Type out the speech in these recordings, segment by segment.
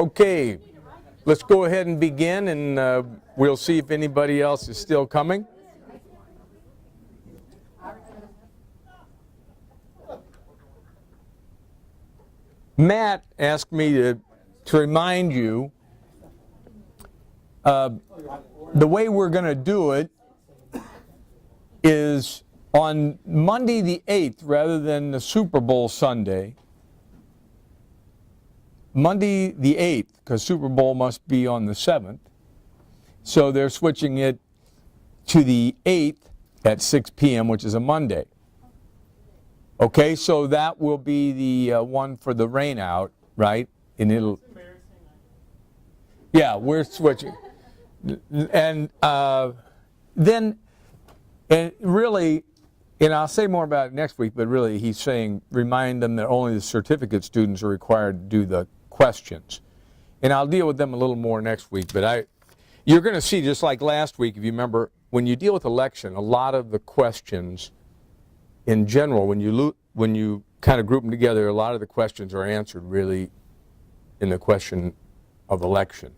Okay, let's go ahead and begin, and we'll see if anybody else is still coming. Matt asked me to remind you the way we're going to do it is on Monday the 8th rather than the Super Bowl Sunday. Monday the 8th, because Super Bowl must be on the 7th. So they're switching it to the 8th at 6 p.m., which is a Monday. Okay, so that will be the one for the rain out, right? And it'll... Yeah, we're switching. And then, and really, and I'll say more about it next week, but really he's saying remind them that only the certificate students are required to do the questions. And I'll deal with them a little more next week, but you're going to see, just like last week, if you remember, when you deal with election, a lot of the questions in general, when you kind of group them together, a lot of the questions are answered really in the question of election.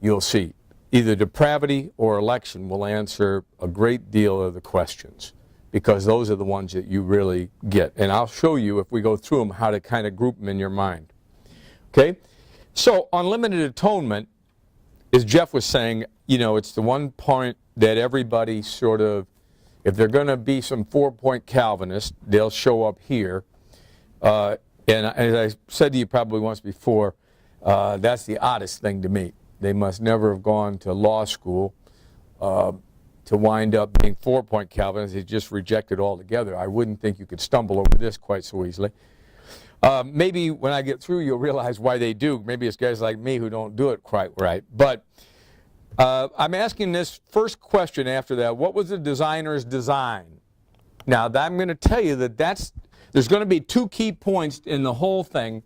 You'll see. Either depravity or election will answer a great deal of the questions, because those are the ones that you really get. And I'll show you, if we go through them, how to kind of group them in your mind. Okay? So, on limited atonement, as Jeff was saying, you know, it's the one point that everybody sort of, if they're going to be some 4-point Calvinists, they'll show up here. And as I said to you probably once before, that's the oddest thing to me. They must never have gone to law school to wind up being 4-point Calvinists. They just reject it altogether. I wouldn't think you could stumble over this quite so easily. Maybe when I get through, you'll realize why they do. Maybe it's guys like me who don't do it quite right. But I'm asking this first question after that. What was the designer's design? Now, I'm going to tell you that there's going to be two key points in the whole thing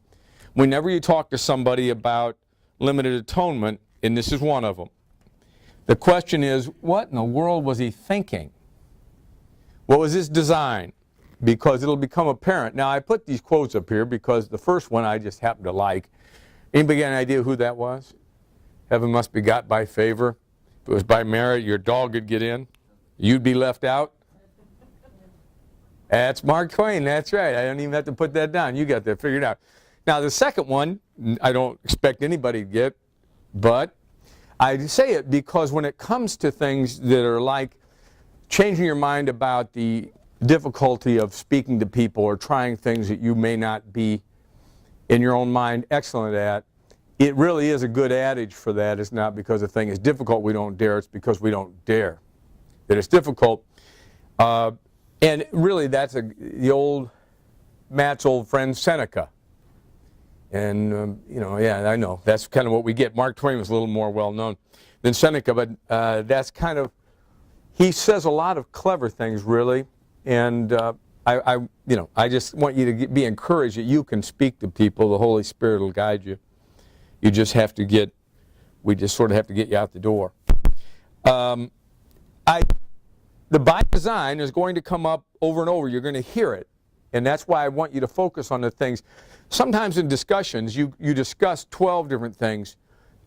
whenever you talk to somebody about limited atonement, and this is one of them. The question is, what in the world was he thinking? What was his design? Because it'll become apparent. Now, I put these quotes up here because the first one I just happened to like. Anybody got an idea who that was? Heaven must be got by favor. If it was by merit, your dog would get in. You'd be left out. That's Mark Twain. That's right. I don't even have to put that down. You got that figured out. Now, the second one, I don't expect anybody to get, but I say it because when it comes to things that are like changing your mind about the difficulty of speaking to people or trying things that you may not be in your own mind excellent at, it really is a good adage for that. It's not because a thing is difficult we don't dare, it's because we don't dare. That it's difficult. And really that's Matt's old friend Seneca. And, you know, yeah, I know. That's kind of what we get. Mark Twain was a little more well-known than Seneca, but that's kind of, he says a lot of clever things, really. And I just want you to be encouraged that you can speak to people. The Holy Spirit will guide you. You just have to we just sort of have to get you out the door. The by design is going to come up over and over. You're going to hear it. And that's why I want you to focus on the things. Sometimes in discussions, you discuss 12 different things,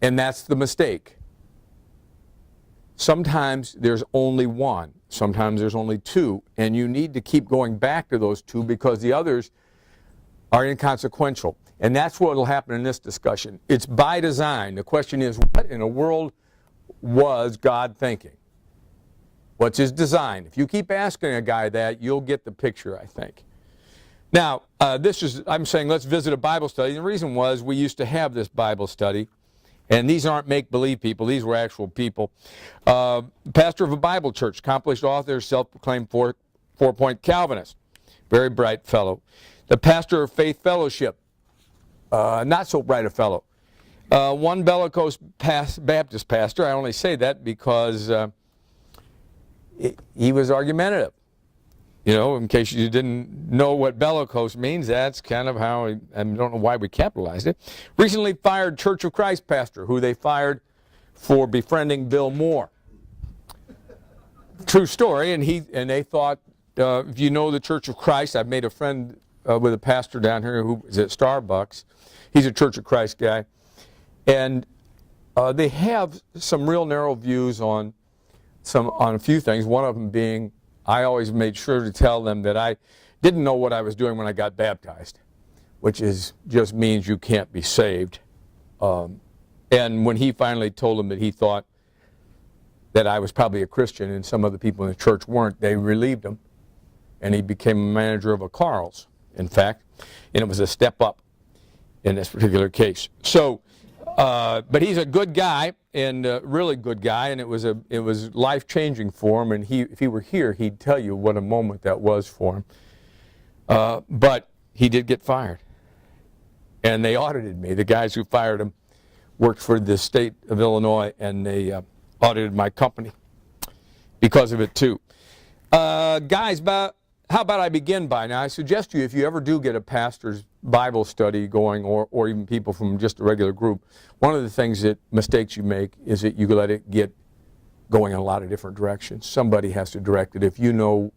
and that's the mistake. Sometimes there's only one. Sometimes there's only two, and you need to keep going back to those two because the others are inconsequential. And that's what will happen in this discussion. It's by design. The question is, what in the world was God thinking? What's his design? If you keep asking a guy that, you'll get the picture, I think. Now, I'm saying let's visit a Bible study. And the reason was we used to have this Bible study. And these aren't make-believe people. These were actual people. Pastor of a Bible church, accomplished author, self-proclaimed 4-point Calvinist. Very bright fellow. The pastor of Faith Fellowship, not so bright a fellow. One bellicose Baptist pastor. I only say that because he was argumentative. You know, in case you didn't know what bellicose means, that's kind of how, I don't know why we capitalized it. Recently fired Church of Christ pastor, who they fired for befriending Bill Moore. True story, and they thought, if you know the Church of Christ, I've made a friend with a pastor down here who is at Starbucks. He's a Church of Christ guy. And they have some real narrow views on a few things. One of them being, I always made sure to tell them that I didn't know what I was doing when I got baptized, which just means you can't be saved. And when he finally told them that he thought that I was probably a Christian and some other people in the church weren't, they relieved him, and he became a manager of a Carl's, in fact, and it was a step up in this particular case. So, but he's a good guy, and a really good guy, and it was life-changing for him, and if he were here, he'd tell you what a moment that was for him. But he did get fired, and they audited me. The guys who fired him worked for the state of Illinois, and they audited my company because of it too. Guys, how about I begin by now? I suggest to you, if you ever do get a pastor's Bible study going, or even people from just a regular group, one of the mistakes you make is that you let it get going in a lot of different directions. Somebody has to direct it. If you know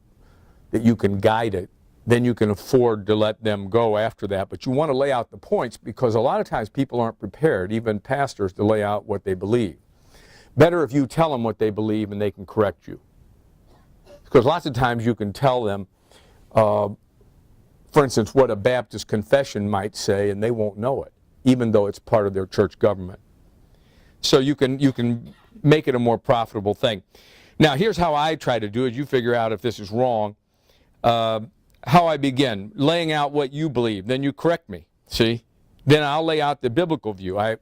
that you can guide it, then you can afford to let them go after that. But you want to lay out the points, because a lot of times people aren't prepared, even pastors, to lay out what they believe. Better if you tell them what they believe and they can correct you. Because lots of times you can tell them, for instance, what a Baptist confession might say, and they won't know it, even though it's part of their church government. So you can make it a more profitable thing. Now, here's how I try to do it. You figure out if this is wrong. How I begin, laying out what you believe, then you correct me, see? Then I'll lay out the biblical view. I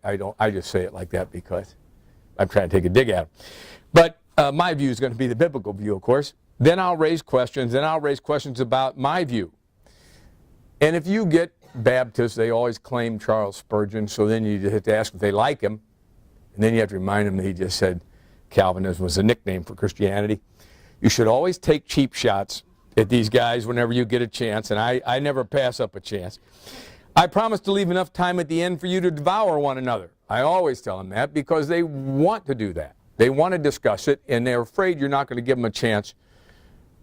just say it like that because I'm trying to take a dig at them. But my view is going to be the biblical view, of course. Then I'll raise questions, and I'll raise questions about my view. And if you get Baptists, they always claim Charles Spurgeon, so then you just have to ask if they like him, and then you have to remind them that he just said Calvinism was a nickname for Christianity. You should always take cheap shots at these guys whenever you get a chance, and I never pass up a chance. I promise to leave enough time at the end for you to devour one another. I always tell them that because they want to do that. They want to discuss it, and they're afraid you're not going to give them a chance.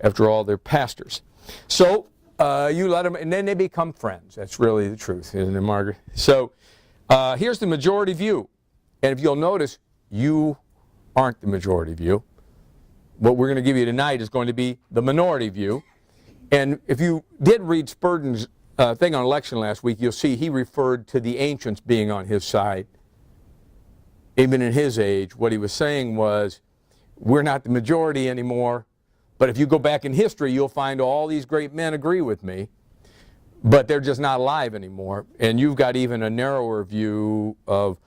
After all, they're pastors. So you let them, and then they become friends. That's really the truth, isn't it, Margaret? So here's the majority view. And if you'll notice, you aren't the majority view. What we're going to give you tonight is going to be the minority view. And if you did read Spurgeon's thing on election last week, you'll see he referred to the ancients being on his side. Even in his age, what he was saying was, we're not the majority anymore. But if you go back in history, you'll find all these great men agree with me, but they're just not alive anymore. And you've got even a narrower view of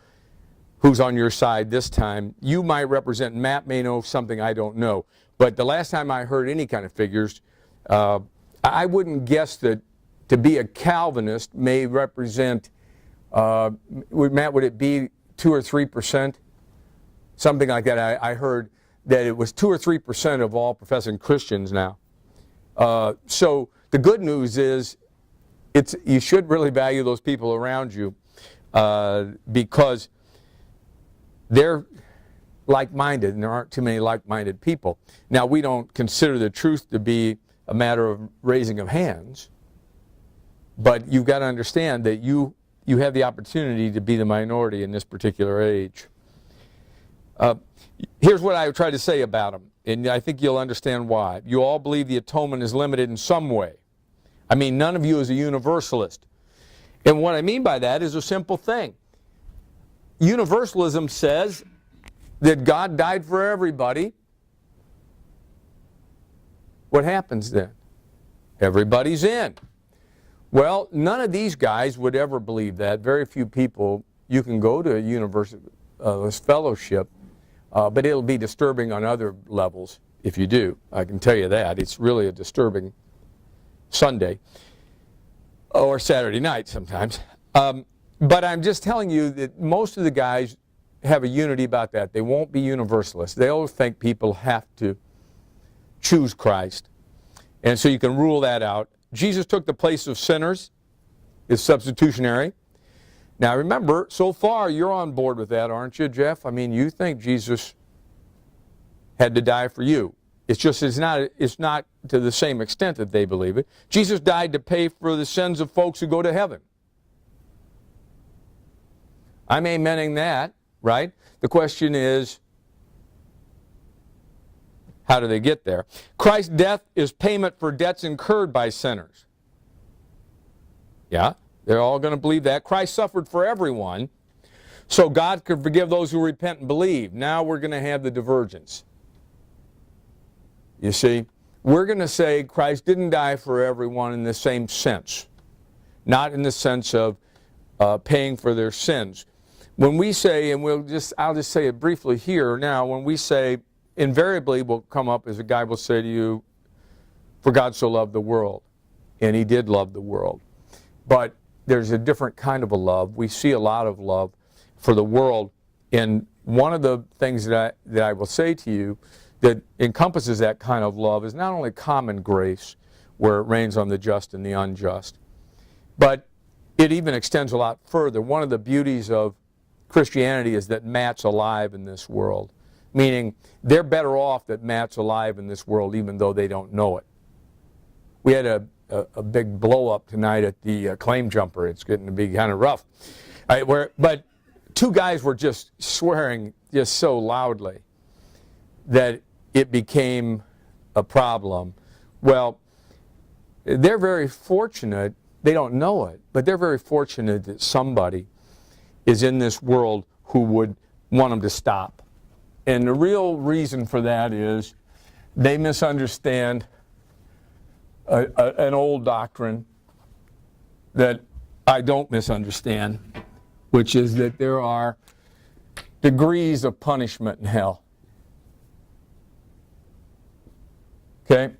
who's on your side this time. You might represent, Matt may know something I don't know. But the last time I heard any kind of figures, I wouldn't guess that to be a Calvinist may represent, Matt, would it be 2 or 3%? Something like that. I heard that it was 2 or 3% of all professing Christians now. So the good news is you should really value those people around you because they're like-minded, and there aren't too many like-minded people. Now, we don't consider the truth to be a matter of raising of hands, but you've got to understand that you have the opportunity to be the minority in this particular age. Here's what I would try to say about them, and I think you'll understand why. You all believe the atonement is limited in some way. I mean, none of you is a universalist. And what I mean by that is a simple thing. Universalism says that God died for everybody. What happens then? Everybody's in. Well, none of these guys would ever believe that. Very few people. You can go to a universalist fellowship, but it'll be disturbing on other levels if you do. I can tell you that. It's really a disturbing Sunday or Saturday night sometimes. But I'm just telling you that most of the guys have a unity about that. They won't be universalists. They'll think people have to choose Christ. And so you can rule that out. Jesus took the place of sinners, is substitutionary. Now remember, so far you're on board with that, aren't you, Jeff? I mean, you think Jesus had to die for you. It's just it's not to the same extent that they believe it. Jesus died to pay for the sins of folks who go to heaven. I'm amening that, right? The question is, how do they get there? Christ's death is payment for debts incurred by sinners. Yeah, they're all going to believe that. Christ suffered for everyone, so God could forgive those who repent and believe. Now we're going to have the divergence. You see, we're going to say Christ didn't die for everyone in the same sense. Not in the sense of paying for their sins. When we say, and I'll just say it briefly here now, when we say, invariably will come up as a guy will say to you, for God so loved the world. And he did love the world. But there's a different kind of a love. We see a lot of love for the world. And one of the things that I will say to you that encompasses that kind of love is not only common grace, where it rains on the just and the unjust, but it even extends a lot further. One of the beauties of Christianity is that Matt's alive in this world, meaning they're better off that Matt's alive in this world even though they don't know it. We had a big blow-up tonight at the claim jumper. It's getting to be kind of rough. But two guys were just swearing just so loudly that it became a problem. Well, they're very fortunate. They don't know it, but they're very fortunate that somebody is in this world who would want them to stop. And the real reason for that is they misunderstand an old doctrine that I don't misunderstand, which is that there are degrees of punishment in hell. Okay?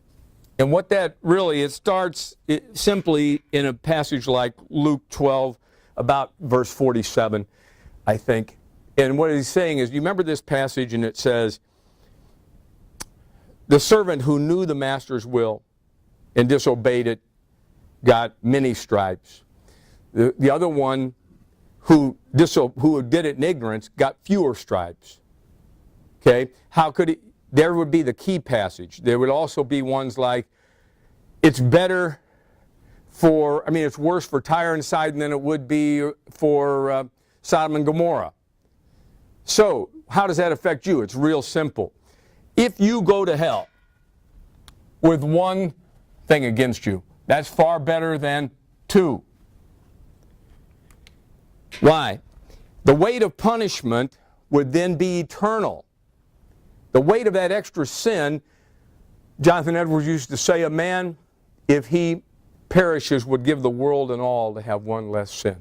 And what that really, it starts simply in a passage like Luke 12, about verse 47, I think. And what he's saying is, you remember this passage, and it says, the servant who knew the master's will and disobeyed it got many stripes. The other one who did it in ignorance got fewer stripes. Okay? How could it? There would be the key passage. There would also be ones like, it's better for, it's worse for Tyre and Sidon than it would be for Sodom and Gomorrah. So, how does that affect you? It's real simple. If you go to hell with one thing against you, that's far better than two. Why? The weight of punishment would then be eternal. The weight of that extra sin, Jonathan Edwards used to say, a man, if he perishes, would give the world and all to have one less sin.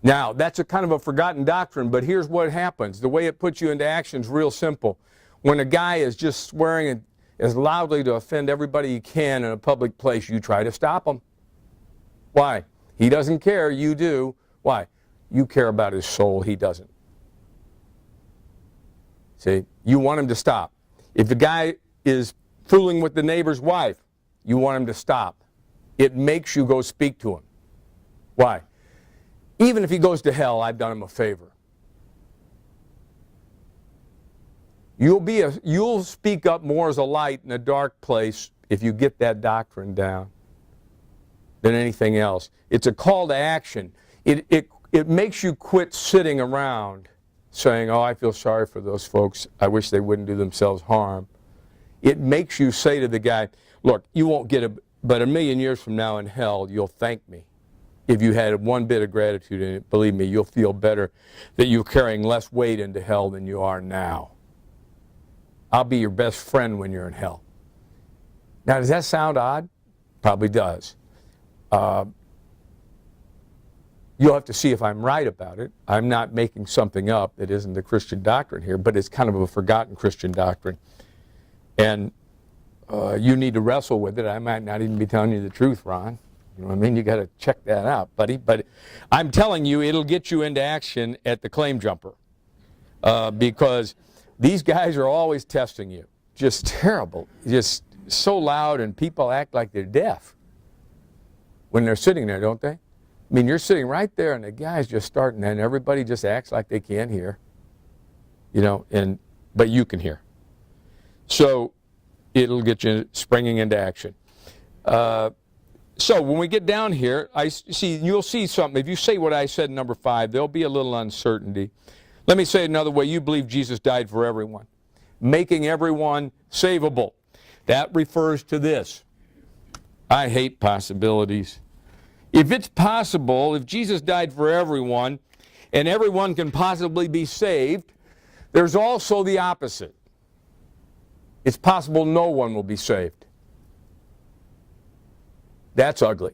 Now, that's a kind of a forgotten doctrine, but here's what happens. The way it puts you into action is real simple. When a guy is just swearing as loudly to offend everybody he can in a public place, you try to stop him. Why? He doesn't care, you do. Why? You care about his soul, he doesn't. See, you want him to stop. If the guy is fooling with the neighbor's wife, you want him to stop. It makes you go speak to him. Why? Even if he goes to hell, I've done him a favor. You'll speak up more as a light in a dark place if you get that doctrine down than anything else. It's a call to action. It makes you quit sitting around saying, oh, I feel sorry for those folks. I wish they wouldn't do themselves harm. It makes you say to the guy, look, you won't get it, but 1,000,000 years from now in hell, you'll thank me. If you had one bit of gratitude in it, believe me, you'll feel better that you're carrying less weight into hell than you are now. I'll be your best friend when you're in hell. Now, does that sound odd? Probably does. You'll have to see if I'm right about it. I'm not making something up that isn't the Christian doctrine here, but it's kind of a forgotten Christian doctrine. And you need to wrestle with it. I might not even be telling you the truth, Ron. You know what I mean? You got to check that out, buddy. But I'm telling you, it'll get you into action at the claim jumper. Because these guys are always testing you. Just terrible. Just so loud, and people act like they're deaf when they're sitting there, don't they? I mean, you're sitting right there, and the guy's just starting, and everybody just acts like they can't hear. You know, but you can hear. So it'll get you springing into action. So when we get down here, you'll see something. If you say what I said in number 5, there'll be a little uncertainty. Let me say it another way. You believe Jesus died for everyone, making everyone savable. That refers to this. I hate possibilities. If it's possible, if Jesus died for everyone, and everyone can possibly be saved, there's also the opposite. It's possible no one will be saved. That's ugly.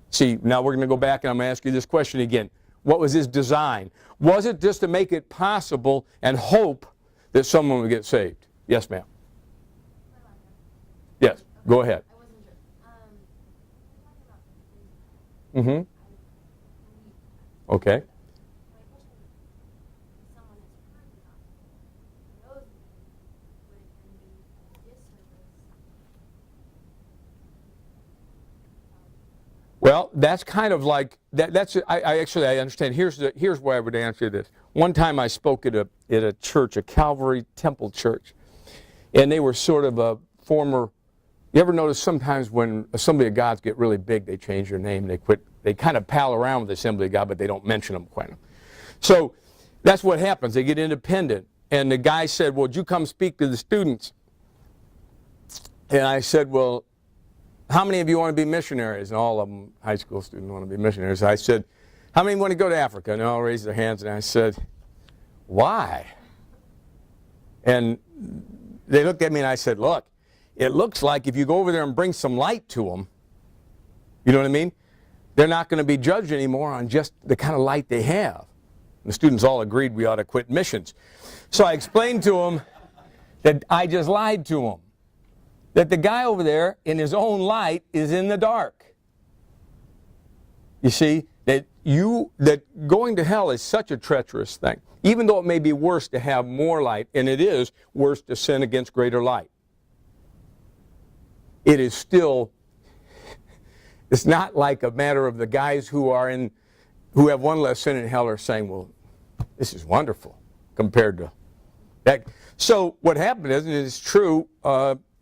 See, now we're going to go back and I'm going to ask you this question again. What was his design? Was it just to make it possible and hope that someone would get saved? Yes, ma'am. Yes, go ahead. I wasn't sure. Mm-hmm. Okay. Well, that's kind of like that. I understand. Here's why I would answer this. One time I spoke at a church, a Calvary Temple church, and they were sort of a former. You ever notice sometimes when Assembly of Gods get really big, they change their name, they quit. They kind of pal around with the Assembly of God, but they don't mention them quite. So that's what happens. They get independent. And the guy said, "Well, would you come speak to the students?" And I said, "Well, how many of you want to be missionaries?" And all of them, high school students, want to be missionaries. I said, "How many want to go to Africa?" And they all raised their hands. And I said, "Why?" And they looked at me and I said, "Look, it looks like if you go over there and bring some light to them, you know what I mean? They're not going to be judged anymore on just the kind of light they have." And the students all agreed we ought to quit missions. So I explained to them that I just lied to them. That the guy over there in his own light is in the dark. You see, that going to hell is such a treacherous thing. Even though it may be worse to have more light, and it is worse to sin against greater light. It is still, it's not like a matter of the guys who have one less sin in hell are saying, "Well, this is wonderful," compared to that. So what happened is, and it's true,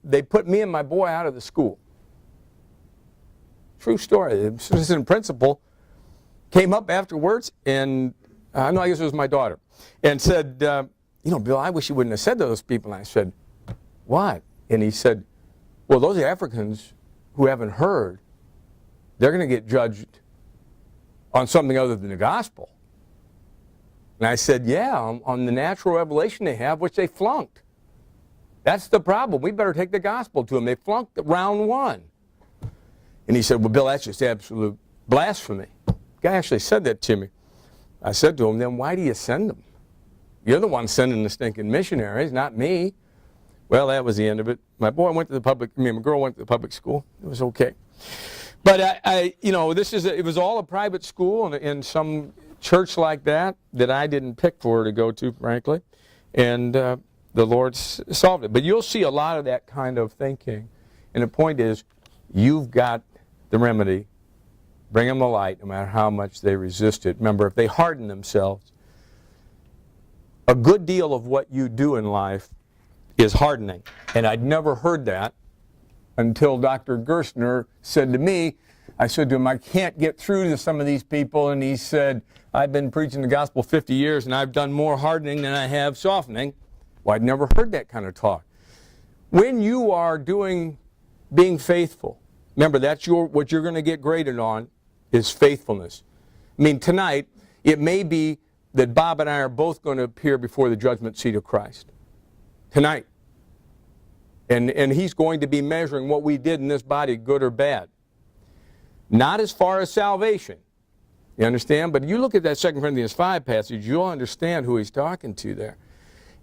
they put me and my boy out of the school. True story. The assistant principal came up afterwards, and I guess it was my daughter, and said, "Bill, I wish you wouldn't have said to those people." And I said, "What?" And he said, "Well, those Africans who haven't heard, they're going to get judged on something other than the gospel." And I said, "Yeah, on the natural revelation they have, which they flunked. That's the problem. We better take the gospel to them. They flunked round 1. And he said, "Well, Bill, that's just absolute blasphemy." The guy actually said that to me. I said to him, "Then why do you send them? You're the one sending the stinking missionaries, not me." Well, that was the end of it. My girl went to the public school. It was okay. But it was all a private school in some church like that I didn't pick for her to go to, frankly. And the Lord solved it. But you'll see a lot of that kind of thinking. And the point is, you've got the remedy. Bring them the light, no matter how much they resist it. Remember, if they harden themselves, a good deal of what you do in life is hardening. And I'd never heard that until Dr. Gerstner said to me, I said to him, "I can't get through to some of these people." And he said, "I've been preaching the gospel 50 years and I've done more hardening than I have softening." Well, I'd never heard that kind of talk. When you are being faithful, remember that's what you're going to get graded on is faithfulness. I mean, tonight, it may be that Bob and I are both going to appear before the judgment seat of Christ. Tonight. And he's going to be measuring what we did in this body, good or bad. Not as far as salvation. You understand? But you look at that 2 Corinthians 5 passage, you'll understand who he's talking to there.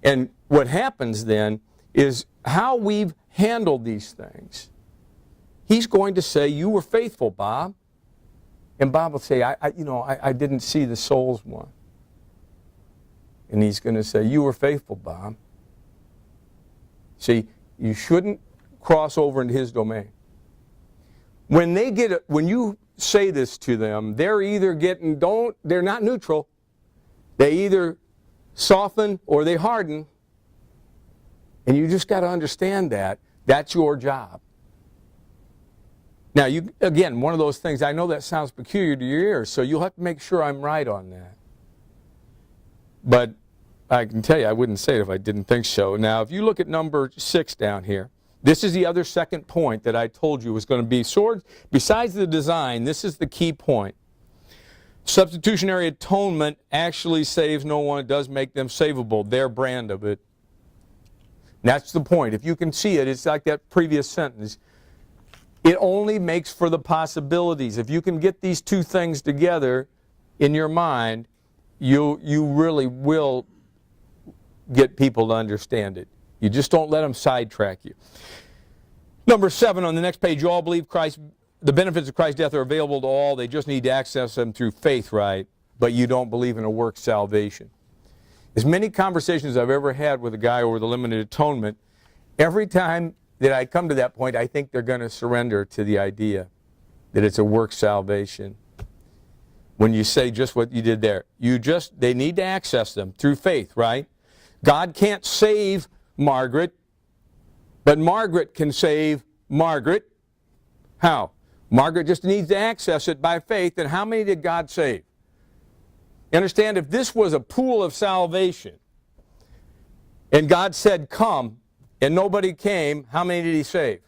And what happens then is how we've handled these things. He's going to say, "You were faithful, Bob." And Bob will say, I didn't see the souls one. And he's going to say, "You were faithful, Bob." See, you shouldn't cross over into his domain. When you say this to them, they're either they're not neutral. They either soften or they harden. And you just got to understand that. That's your job. Now, again, one of those things, I know that sounds peculiar to your ears, so you'll have to make sure I'm right on that. But I can tell you I wouldn't say it if I didn't think so. Now, if you look at number 6 down here, this is the other second point that I told you was going to be swords. Besides the design, this is the key point. Substitutionary atonement actually saves no one. It does make them savable, their brand of it. That's the point. If you can see it, it's like that previous sentence. It only makes for the possibilities. If you can get these two things together in your mind, you really will get people to understand it. You just don't let them sidetrack you. Number 7 on the next page, you all believe Christ, the benefits of Christ's death are available to all. They just need to access them through faith, right? But you don't believe in a work salvation. As many conversations I've ever had with a guy over the limited atonement, every time that I come to that point, I think they're going to surrender to the idea that it's a work salvation. When you say just what you did there, they need to access them through faith, right? God can't save Margaret, but Margaret can save Margaret. How? Margaret just needs to access it by faith, and how many did God save? You understand, if this was a pool of salvation, and God said, come, and nobody came, how many did he save?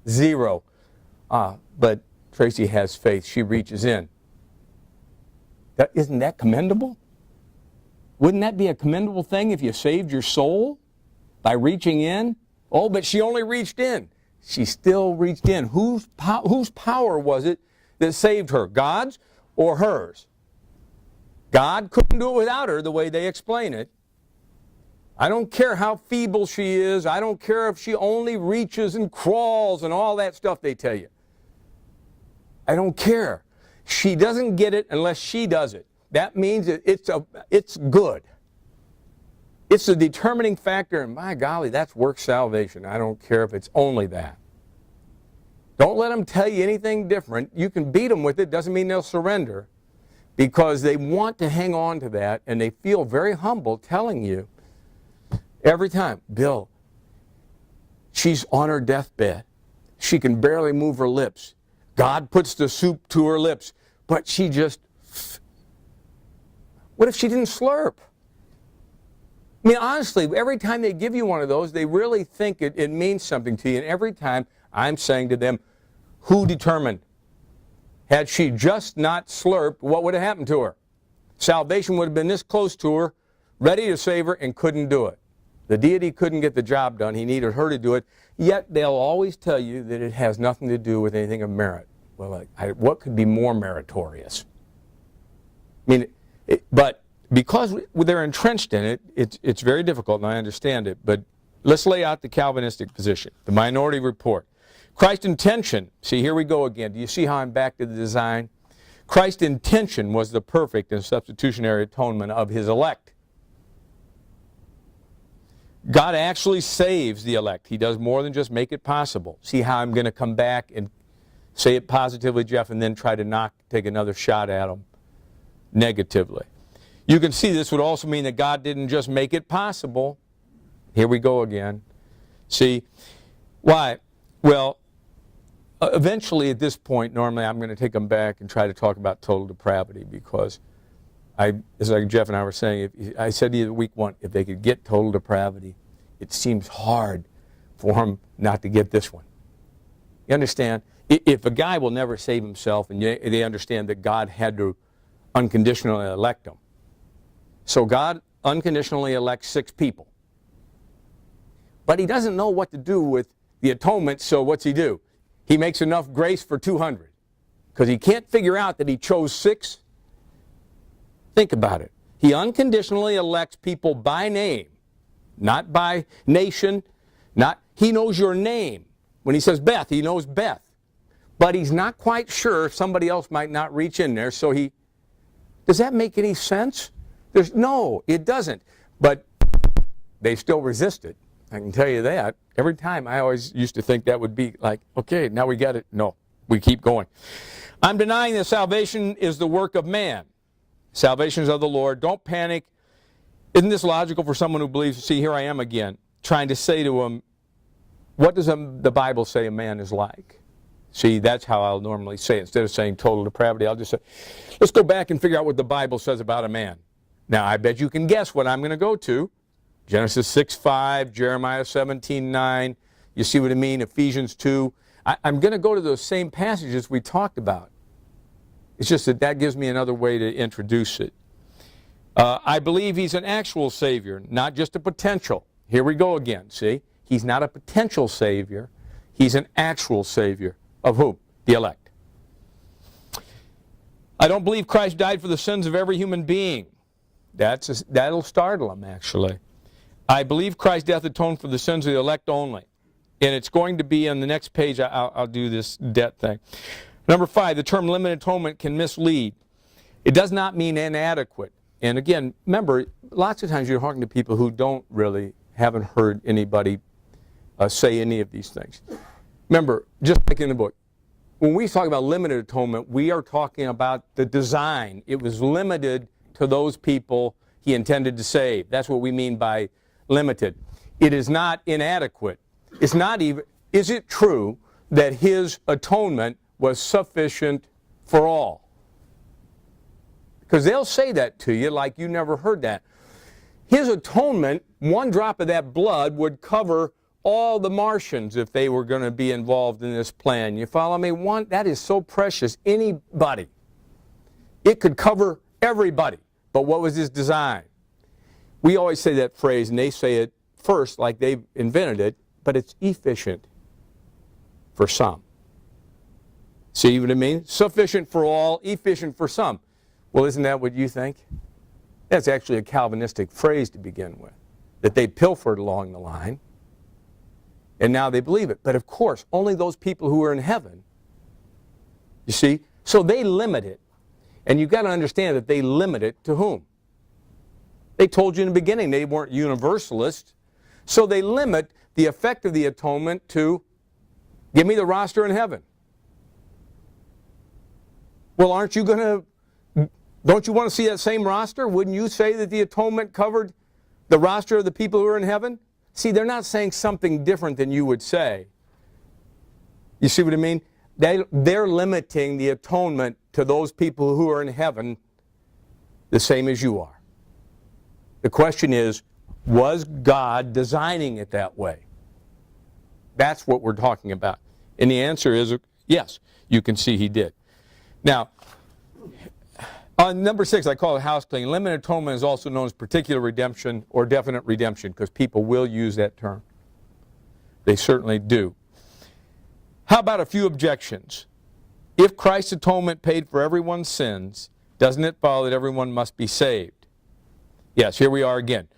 0. But Tracy has faith. She reaches in. Isn't that commendable? Wouldn't that be a commendable thing if you saved your soul by reaching in? Oh, but she only reached in. She still reached in. Whose power was it that saved her? God's or hers? God couldn't do it without her, the way they explain it. I don't care how feeble she is. I don't care if she only reaches and crawls and all that stuff they tell you. I don't care. She doesn't get it unless she does it. That means it's good. It's a determining factor, and by golly, that's work salvation. I don't care if it's only that. Don't let them tell you anything different. You can beat them with it. Doesn't mean they'll surrender, because they want to hang on to that, and they feel very humble telling you every time, Bill, she's on her deathbed. She can barely move her lips. God puts the soup to her lips, but she just... What if she didn't slurp? I mean, honestly, every time they give you one of those, they really think it means something to you. And every time I'm saying to them, who determined? Had she just not slurped, what would have happened to her? Salvation would have been this close to her, ready to save her, and couldn't do it. The deity couldn't get the job done. He needed her to do it. Yet they'll always tell you that it has nothing to do with anything of merit. Well, what could be more meritorious? I mean, but because they're entrenched in it, it's very difficult, and I understand it. But let's lay out the Calvinistic position, the minority report. Christ's intention, see, here we go again. Do you see how I'm back to the design? Christ's intention was the perfect and substitutionary atonement of his elect. God actually saves the elect. He does more than just make it possible. See how I'm going to come back and say it positively, Jeff, and then try to take another shot at them negatively. You can see this would also mean that God didn't just make it possible. Here we go again. See, why? Well, eventually at this point, normally I'm going to take them back and try to talk about total depravity, because as like Jeff and I were saying, I said to you week 1, if they could get total depravity, it seems hard for them not to get this one. You understand? If a guy will never save himself, and they understand that God had to unconditionally elect him. So God unconditionally elects 6 people. But he doesn't know what to do with the atonement, so what's he do? He makes enough grace for 200. Because he can't figure out that he chose 6. Think about it. He unconditionally elects people by name, not by nation. He knows your name. When he says Beth, he knows Beth. But he's not quite sure if somebody else might not reach in there, so does that make any sense? No, it doesn't. But they still resist it. I can tell you that. Every time I always used to think that would be like, okay, now we got it. No, we keep going. I'm denying that salvation is the work of man. Salvation is of the Lord. Don't panic. Isn't this logical for someone who believes? See, here I am again, trying to say to him, what does the Bible say a man is like? See, that's how I'll normally say it. Instead of saying total depravity, I'll just say, let's go back and figure out what the Bible says about a man. Now, I bet you can guess what I'm going to go to. Genesis 6:5, Jeremiah 17:9. You see what I mean? Ephesians 2. I'm going to go to those same passages we talked about. It's just that gives me another way to introduce it. I believe he's an actual Savior, not just a potential. Here we go again, see? He's not a potential Savior. He's an actual Savior. Of whom? The elect. I don't believe Christ died for the sins of every human being. That'll startle them, actually. I believe Christ's death atoned for the sins of the elect only. And it's going to be on the next page. I'll do this debt thing. Number 5, the term limited atonement can mislead. It does not mean inadequate. And again, remember, lots of times you're talking to people who haven't heard anybody say any of these things. Remember, just like in the book, when we talk about limited atonement, we are talking about the design. It was limited to those people he intended to save. That's what we mean by limited. It is not inadequate. It's not even, is it true that his atonement was sufficient for all? Because they'll say that to you like you never heard that. His atonement, one drop of that blood would cover all the Martians if they were going to be involved in this plan. You follow me? That is so precious. Anybody. It could cover everybody. But what was his design? We always say that phrase, and they say it first like they've invented it, but it's efficient for some. See what I mean? Sufficient for all, efficient for some. Well, isn't that what you think? That's actually a Calvinistic phrase to begin with, that they pilfered along the line. And now they believe it. But of course, only those people who are in heaven. You see? So they limit it. And you've got to understand that they limit it to whom? They told you in the beginning they weren't universalists. So they limit the effect of the atonement to, give me the roster in heaven. Well, don't you want to see that same roster? Wouldn't you say that the atonement covered the roster of the people who are in heaven? See, they're not saying something different than you would say. You see what I mean? They're limiting the atonement to those people who are in heaven the same as you are. The question is, was God designing it that way? That's what we're talking about. And the answer is yes, you can see he did. Now, on number 6, I call it house cleaning. Limited atonement is also known as particular redemption or definite redemption, because people will use that term. They certainly do. How about a few objections? If Christ's atonement paid for everyone's sins, doesn't it follow that everyone must be saved? Yes, here we are again.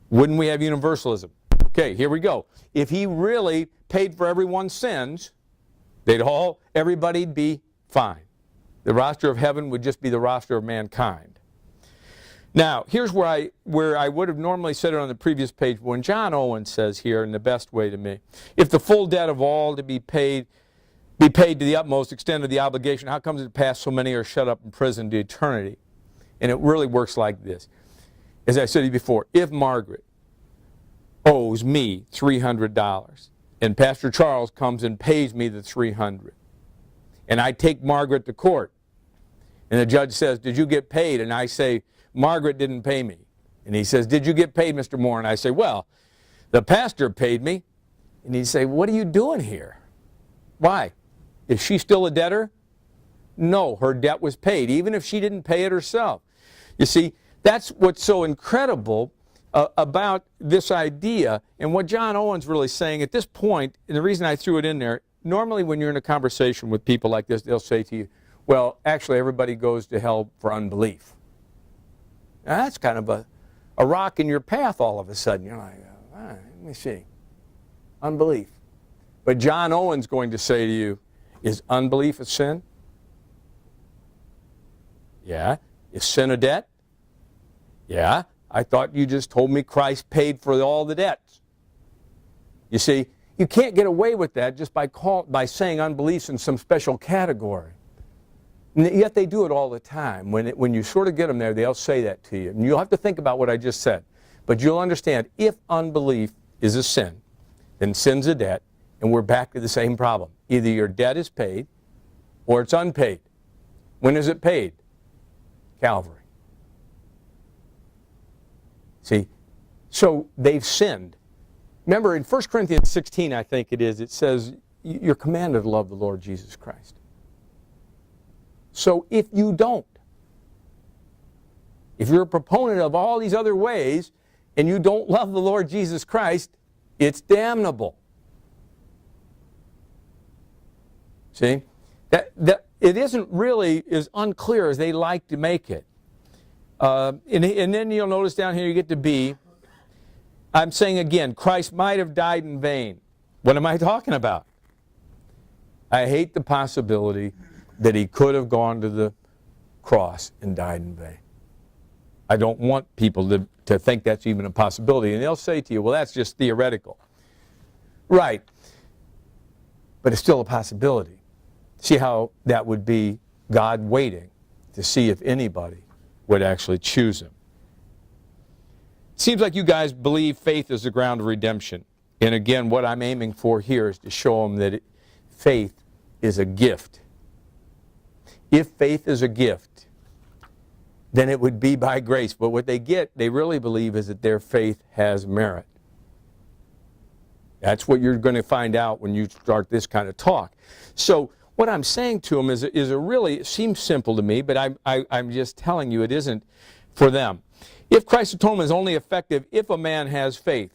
Wouldn't we have universalism? Okay, here we go. If he really paid for everyone's sins, everybody'd be fine. The roster of heaven would just be the roster of mankind. Now, here's where I would have normally said it on the previous page, when John Owen says here, in the best way to me, if the full debt of all to be paid to the utmost extent of the obligation, how comes it past so many are shut up in prison to eternity? And it really works like this. As I said to you before, if Margaret owes me $300, and Pastor Charles comes and pays me the $300, and I take Margaret to court, and the judge says, did you get paid? And I say, Margaret didn't pay me. And he says, did you get paid, Mr. Moore? And I say, well, the pastor paid me. And he'd say, what are you doing here? Why? Is she still a debtor? No, her debt was paid, even if she didn't pay it herself. You see, that's what's so incredible about this idea. And what John Owen's really saying at this point, and the reason I threw it in there, normally when you're in a conversation with people like this, they'll say to you, well, actually everybody goes to hell for unbelief. Now, that's kind of a rock in your path all of a sudden. You're like, all right, let me see. Unbelief. But John Owen's going to say to you, is unbelief a sin? Yeah. Is sin a debt? Yeah. I thought you just told me Christ paid for all the debts. You see, you can't get away with that just by saying unbelief's in some special category. And yet they do it all the time. When you sort of get them there, they'll say that to you. And you'll have to think about what I just said. But you'll understand, if unbelief is a sin, then sin's a debt, and we're back to the same problem. either your debt is paid or it's unpaid. When is it paid? Calvary. See, so they've sinned. Remember in 1 Corinthians 16, I think it is, it says, you're commanded to love the Lord Jesus Christ. So if you don't, if you're a proponent of all these other ways and you don't love the Lord Jesus Christ, it's damnable. See? That it isn't really as unclear as they like to make it. And then you'll notice down here you get to B. I'm saying again, Christ might have died in vain. What am I talking about? I hate the possibility that he could have gone to the cross and died in vain. I don't want people to think that's even a possibility. And they'll say to you, well, that's just theoretical. Right. But it's still a possibility. See how that would be God waiting to see if anybody would actually choose him. Seems like you guys believe faith is the ground of redemption. And again, what I'm aiming for here is to show them that faith is a gift. If faith is a gift, then it would be by grace. But what they really believe is that their faith has merit. That's what you're going to find out when you start this kind of talk. So what I'm saying to them it seems simple to me, but I'm just telling you it isn't for them. If Christ's atonement is only effective if a man has faith,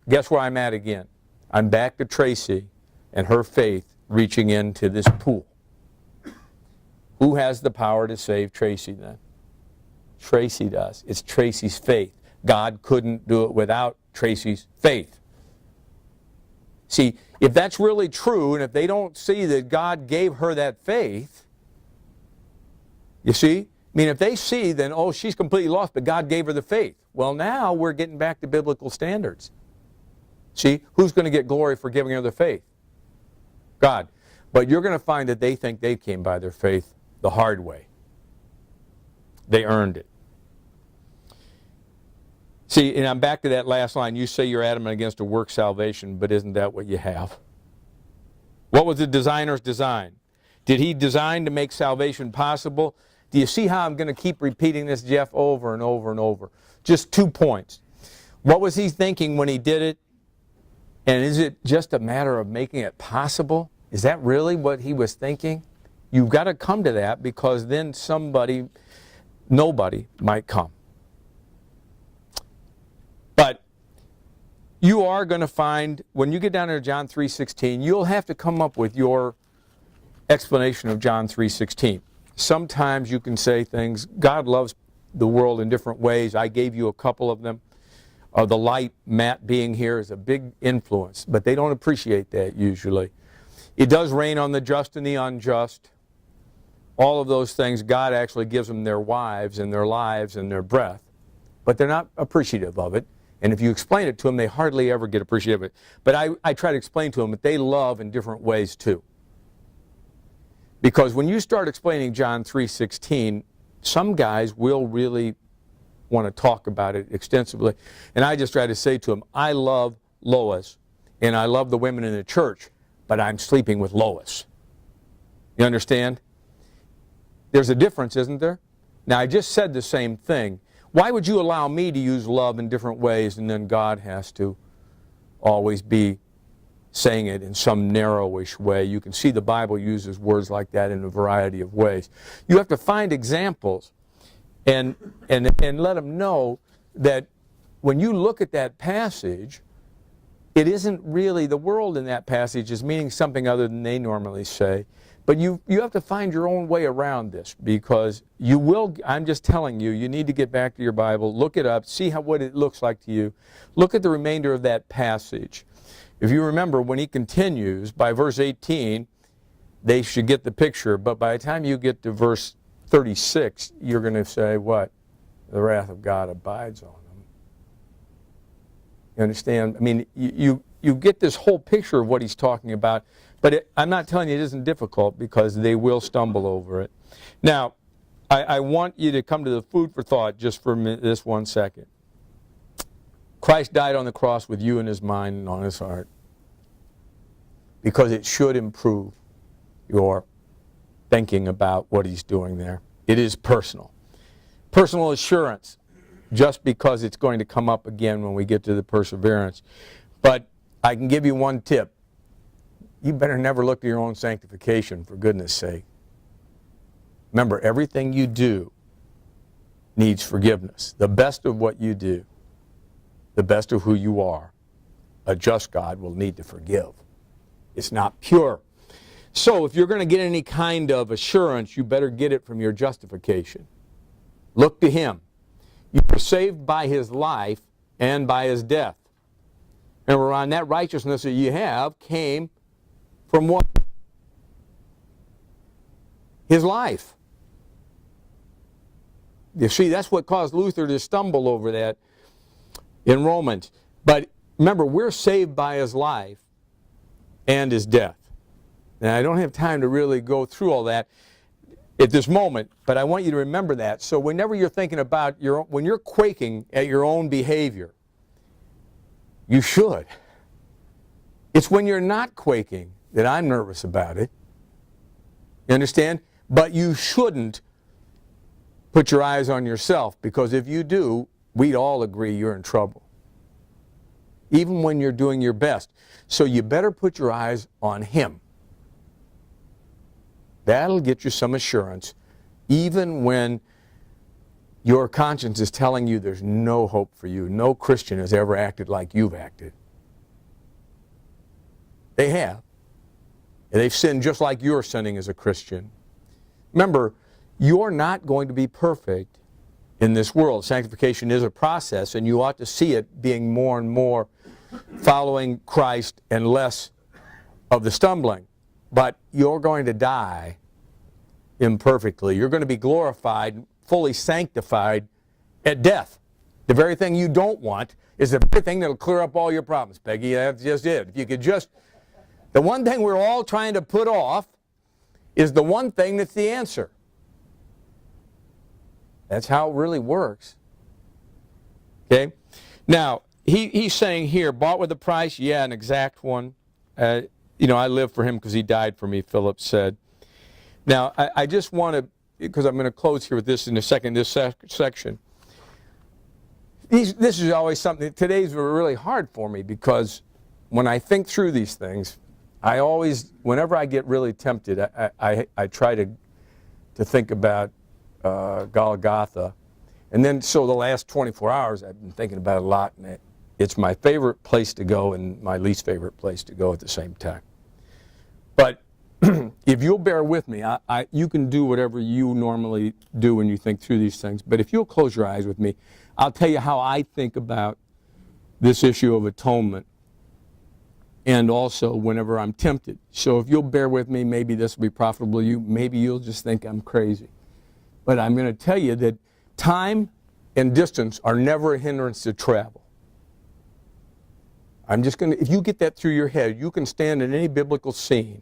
guess where I'm at again? I'm back to Tracy and her faith reaching into this pool. Who has the power to save Tracy then? Tracy does. It's Tracy's faith. God couldn't do it without Tracy's faith. See, if that's really true, and if they don't see that God gave her that faith, you see? I mean, if they see, then, oh, she's completely lost, but God gave her the faith. Well, now we're getting back to biblical standards. See, who's going to get glory for giving her the faith? God. But you're going to find that they think they came by their faith the hard way. They earned it. See, and I'm back to that last line. You say you're adamant against a work salvation, but isn't that what you have? What was the designer's design? Did he design to make salvation possible? Do you see how I'm going to keep repeating this, Jeff, over and over and over? Just 2 points. What was he thinking when he did it? And is it just a matter of making it possible? Is that really what he was thinking? You've got to come to that, because then nobody might come. But you are going to find, when you get down to John 3:16, you'll have to come up with your explanation of John 3:16. Sometimes you can say things, God loves the world in different ways. I gave you a couple of them. The light, Matt being here, is a big influence, but they don't appreciate that usually. It does rain on the just and the unjust. All of those things, God actually gives them their wives and their lives and their breath, but they're not appreciative of it. And if you explain it to them, they hardly ever get appreciative of it. But I try to explain to them that they love in different ways too. Because when you start explaining John 3:16, some guys will really want to talk about it extensively. And I just try to say to them, I love Lois, and I love the women in the church, but I'm sleeping with Lois. You understand? There's a difference, isn't there? Now, I just said the same thing. Why would you allow me to use love in different ways, and then God has to always be saying it in some narrowish way? You can see the Bible uses words like that in a variety of ways. You have to find examples and let them know that when you look at that passage, it isn't really, the world in that passage is meaning something other than they normally say. But you have to find your own way around this, because you will, I'm just telling you, you need to get back to your Bible, look it up, see what it looks like to you. Look at the remainder of that passage. If you remember, when he continues, by verse 18, they should get the picture, but by the time you get to verse 36, you're going to say, what? The wrath of God abides on them. You understand? I mean, you get this whole picture of what he's talking about, but I'm not telling you it isn't difficult, because they will stumble over it. Now, I want you to come to the food for thought just for this 1 second. Christ died on the cross with you in his mind and on his heart. because it should improve your thinking about what he's doing there. It is personal. Personal assurance, just because it's going to come up again when we get to the perseverance. But I can give you one tip. You better never look to your own sanctification, for goodness sake. Remember, everything you do needs forgiveness. The best of what you do, the best of who you are, a just God will need to forgive. It's not pure. So if you're going to get any kind of assurance, you better get it from your justification. Look to him. You were saved by his life and by his death. Remember, on that righteousness that you have came from what? His life. You see, that's what caused Luther to stumble over that in Romans. But remember, we're saved by his life and his death. Now, I don't have time to really go through all that at this moment, but I want you to remember that. So whenever you're thinking about when you're quaking at your own behavior, you should. It's when you're not quaking that I'm nervous about it. You understand? But you shouldn't put your eyes on yourself, because if you do, we'd all agree you're in trouble. Even when you're doing your best. So you better put your eyes on him. That'll get you some assurance, even when your conscience is telling you there's no hope for you. No Christian has ever acted like you've acted. They have. And they've sinned just like you're sinning as a Christian. Remember, you're not going to be perfect in this world. Sanctification is a process, and you ought to see it being more and more following Christ and less of the stumbling. But you're going to die imperfectly. You're going to be glorified, fully sanctified at death. The very thing you don't want is the very thing that will clear up all your problems, Peggy. That's just it. If you could just... The one thing we're all trying to put off is the one thing that's the answer. That's how it really works. Okay? Now, he's saying here, bought with a price? Yeah, an exact one. I live for him because he died for me, Philip said. Now, I just want to, because I'm going to close here with this in a second, this section. This is always something, today's were really hard for me, because when I think through these things, I always, whenever I get really tempted, I try to think about Golgotha. And then, so the last 24 hours, I've been thinking about it a lot, and it's my favorite place to go and my least favorite place to go at the same time. But if you'll bear with me, you can do whatever you normally do when you think through these things, but if you'll close your eyes with me, I'll tell you how I think about this issue of atonement, and also whenever I'm tempted. So if you'll bear with me, maybe this will be profitable to you. Maybe you'll just think I'm crazy. But I'm going to tell you that time and distance are never a hindrance to travel. I'm just going to, if you get that through your head, you can stand in any biblical scene.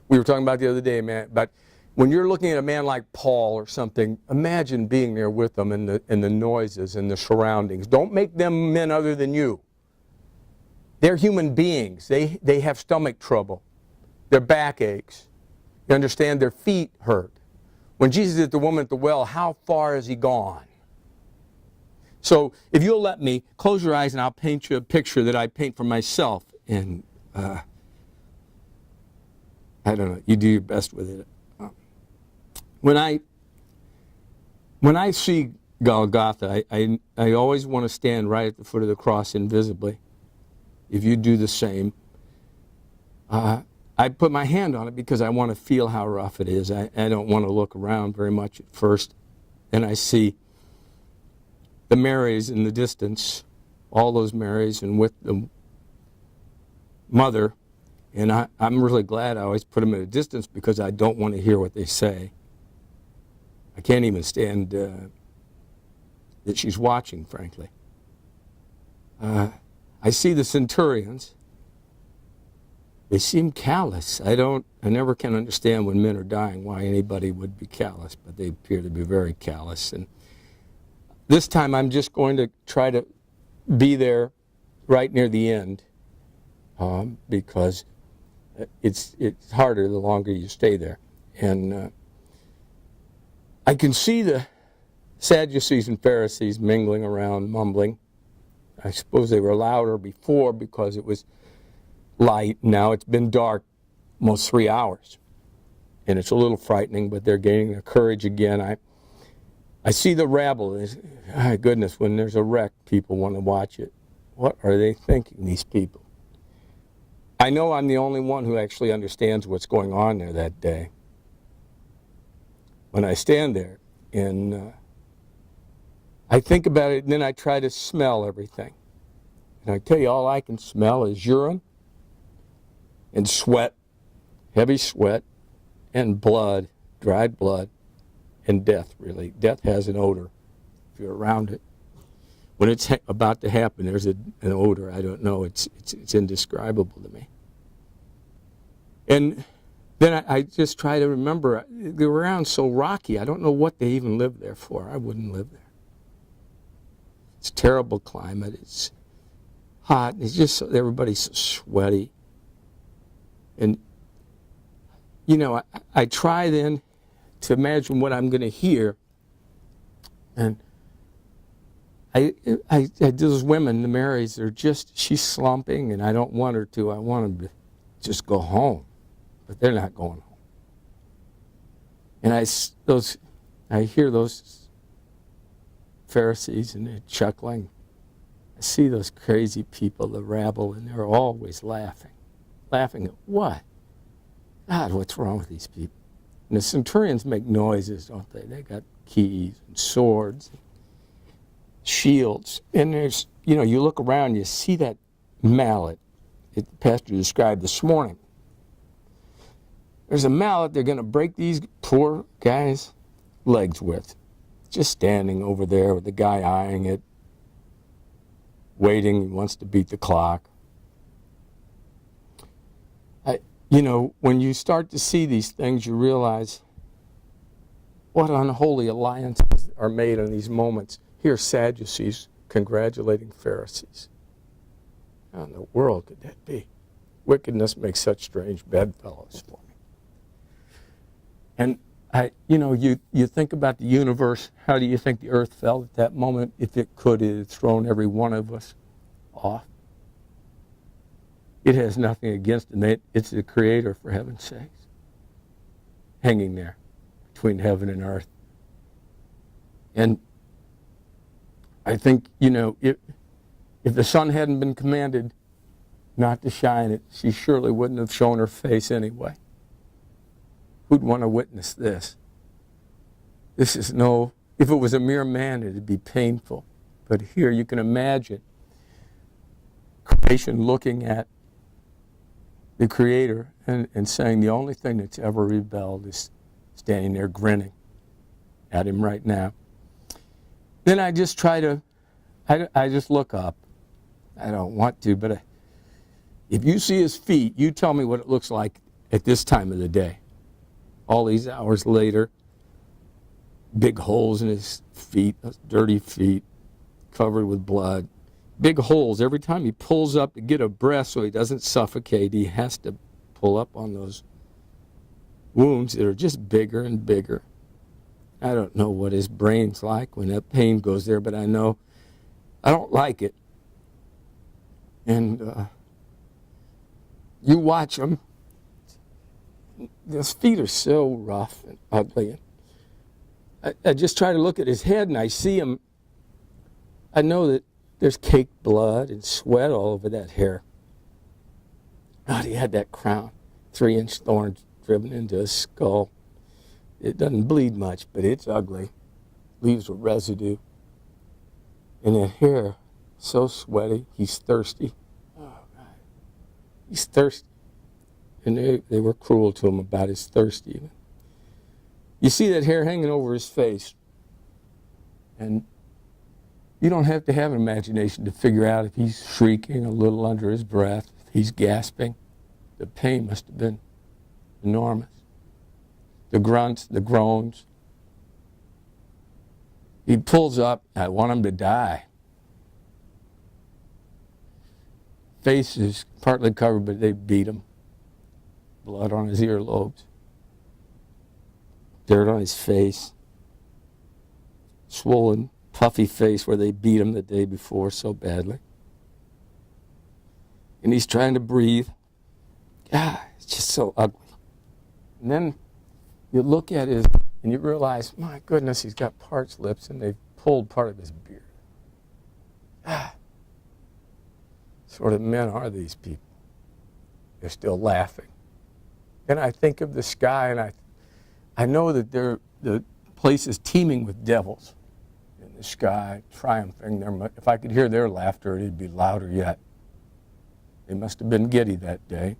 We were talking about the other day, man, but when you're looking at a man like Paul or something, imagine being there with them and the noises and the surroundings. Don't make them men other than you. They're human beings. They have stomach trouble. Their back aches. You understand? Their feet hurt. When Jesus is the woman at the well, how far has he gone? So if you'll let me, close your eyes and I'll paint you a picture that I paint for myself. And I don't know, you do your best with it. When I see Golgotha, I always want to stand right at the foot of the cross invisibly. If you do the same, I put my hand on it because I want to feel how rough it is. I don't want to look around very much at first. And I see the Marys in the distance, all those Marys, and with the mother. And I'm really glad I always put them at a distance because I don't want to hear what they say. I can't even stand that she's watching, frankly. I see the centurions. They seem callous. I never can understand when men are dying why anybody would be callous, but they appear to be very callous. And this time I'm just going to try to be there right near the end because it's harder the longer you stay there. And I can see the Sadducees and Pharisees mingling around, mumbling. I suppose they were louder before because it was light. Now it's been dark almost 3 hours. And it's a little frightening, but they're gaining their courage again. I see the rabble. My goodness, when there's a wreck, people want to watch it. What are they thinking, these people? I know I'm the only one who actually understands what's going on there that day. When I stand there and I think about it, and then I try to smell everything. And I tell you, all I can smell is urine and sweat, heavy sweat, and blood, dried blood, and death, really. Death has an odor if you're around it. When it's about to happen, there's an odor. I don't know. It's indescribable to me. And then I just try to remember, the ground's so rocky, I don't know what they even lived there for. I wouldn't live there. It's a terrible climate. It's hot. It's just everybody's so sweaty. And, you know, I try then to imagine what I'm going to hear. And those women, the Marys, are just, she's slumping, and I don't want her to. I want them to just go home. But they're not going home. And I hear those Pharisees, and they're chuckling. I see those crazy people, the rabble, and they're always laughing. Laughing at what? God, what's wrong with these people? And the centurions make noises, don't they? They got keys and swords, and shields. And there's, you know, you look around, you see that mallet that the pastor described this morning. There's a mallet they're going to break these poor guys' legs with. Just standing over there with the guy eyeing it, waiting, he wants to beat the clock. You know, when you start to see these things, you realize what unholy alliances are made in these moments. Here, Sadducees congratulating Pharisees. How in the world could that be? Wickedness makes such strange bedfellows for me. And you think about the universe. How do you think the earth felt at that moment? If it could, it had thrown every one of us off. It has nothing against it. It's the Creator, for heaven's sakes, hanging there between heaven and earth. And I think, you know, if the sun hadn't been commanded not to shine, she surely wouldn't have shown her face anyway. Who'd want to witness this? This is if it was a mere man, it'd be painful. But here you can imagine creation looking at the Creator and saying the only thing that's ever rebelled is standing there grinning at him right now. Then I just I just look up. I don't want to, but if you see his feet, you tell me what it looks like at this time of the day. All these hours later, big holes in his feet, dirty feet, covered with blood. Big holes. Every time he pulls up to get a breath so he doesn't suffocate, he has to pull up on those wounds that are just bigger and bigger. I don't know what his brain's like when that pain goes there, but I know I don't like it. And you watch him. His feet are so rough and ugly. I just try to look at his head, and I see him. I know that there's caked blood and sweat all over that hair. God, he had that crown, 3-inch thorns driven into his skull. It doesn't bleed much, but it's ugly. Leaves a residue. And that hair, so sweaty, he's thirsty. Oh, God. He's thirsty. And they were cruel to him about his thirst even. You see that hair hanging over his face. And you don't have to have an imagination to figure out if he's shrieking a little under his breath, if he's gasping. The pain must have been enormous. The grunts, the groans. He pulls up. I want him to die. Face is partly covered, but they beat him. blood on his earlobes, dirt on his face, swollen, puffy face where they beat him the day before so badly. And he's trying to breathe. It's just so ugly. And then you look at his, and you realize, my goodness, he's got parched lips, and they've pulled part of his beard. Sort of men are these people. They're still laughing. Then I think of the sky, and I know that the place is teeming with devils in the sky, triumphing. If I could hear their laughter, it'd be louder yet. They must have been giddy that day.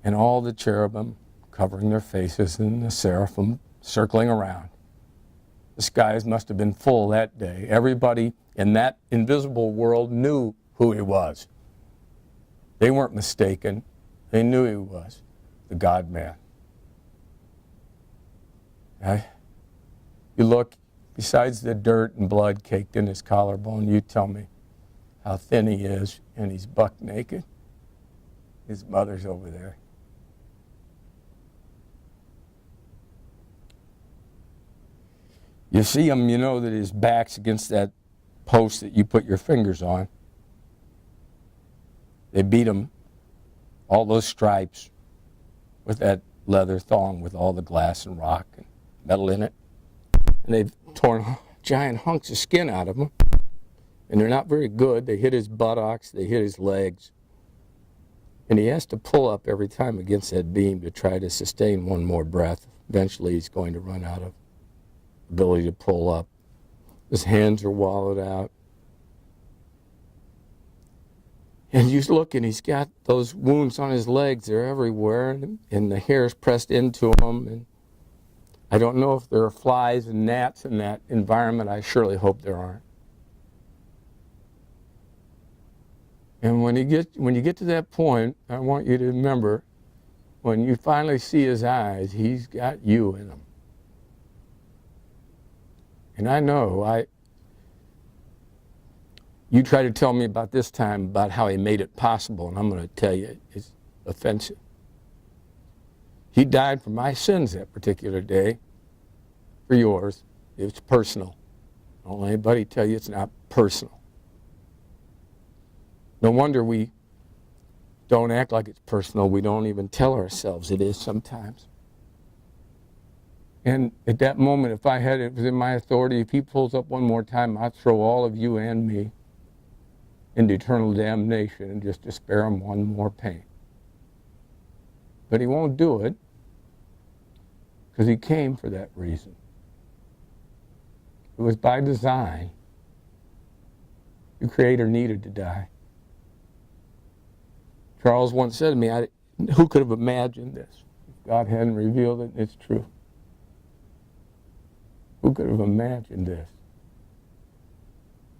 And all the cherubim covering their faces and the seraphim circling around. The skies must have been full that day. Everybody in that invisible world knew who he was. They weren't mistaken. They knew he was the God-man. You look, besides the dirt and blood caked in his collarbone, you tell me how thin he is, and he's buck naked. His mother's over there. You see him, you know that his back's against that post that you put your fingers on. They beat him, all those stripes, with that leather thong with all the glass and rock and metal in it. And they've torn giant hunks of skin out of him. And they're not very good. They hit his buttocks, they hit his legs. And he has to pull up every time against that beam to try to sustain one more breath. Eventually he's going to run out of ability to pull up. His hands are wallowed out. And you look, and he's got those wounds on his legs. They're everywhere, and the hair's pressed into them. And I don't know if there are flies and gnats in that environment. I surely hope there aren't. And when you get to that point, I want you to remember, when you finally see his eyes, he's got you in them. And I know, you try to tell me about this time, about how he made it possible, and I'm going to tell you, it's offensive. He died for my sins that particular day, for yours. It's personal. Don't let anybody tell you it's not personal. No wonder we don't act like it's personal. We don't even tell ourselves it is sometimes. And at that moment, if it was in my authority, if he pulls up one more time, I'd throw all of you and me into eternal damnation and just to spare him one more pain. But he won't do it because he came for that reason. It was by design. The Creator needed to die. Charles once said to me, who could have imagined this? If God hadn't revealed it, it's true. Who could have imagined this?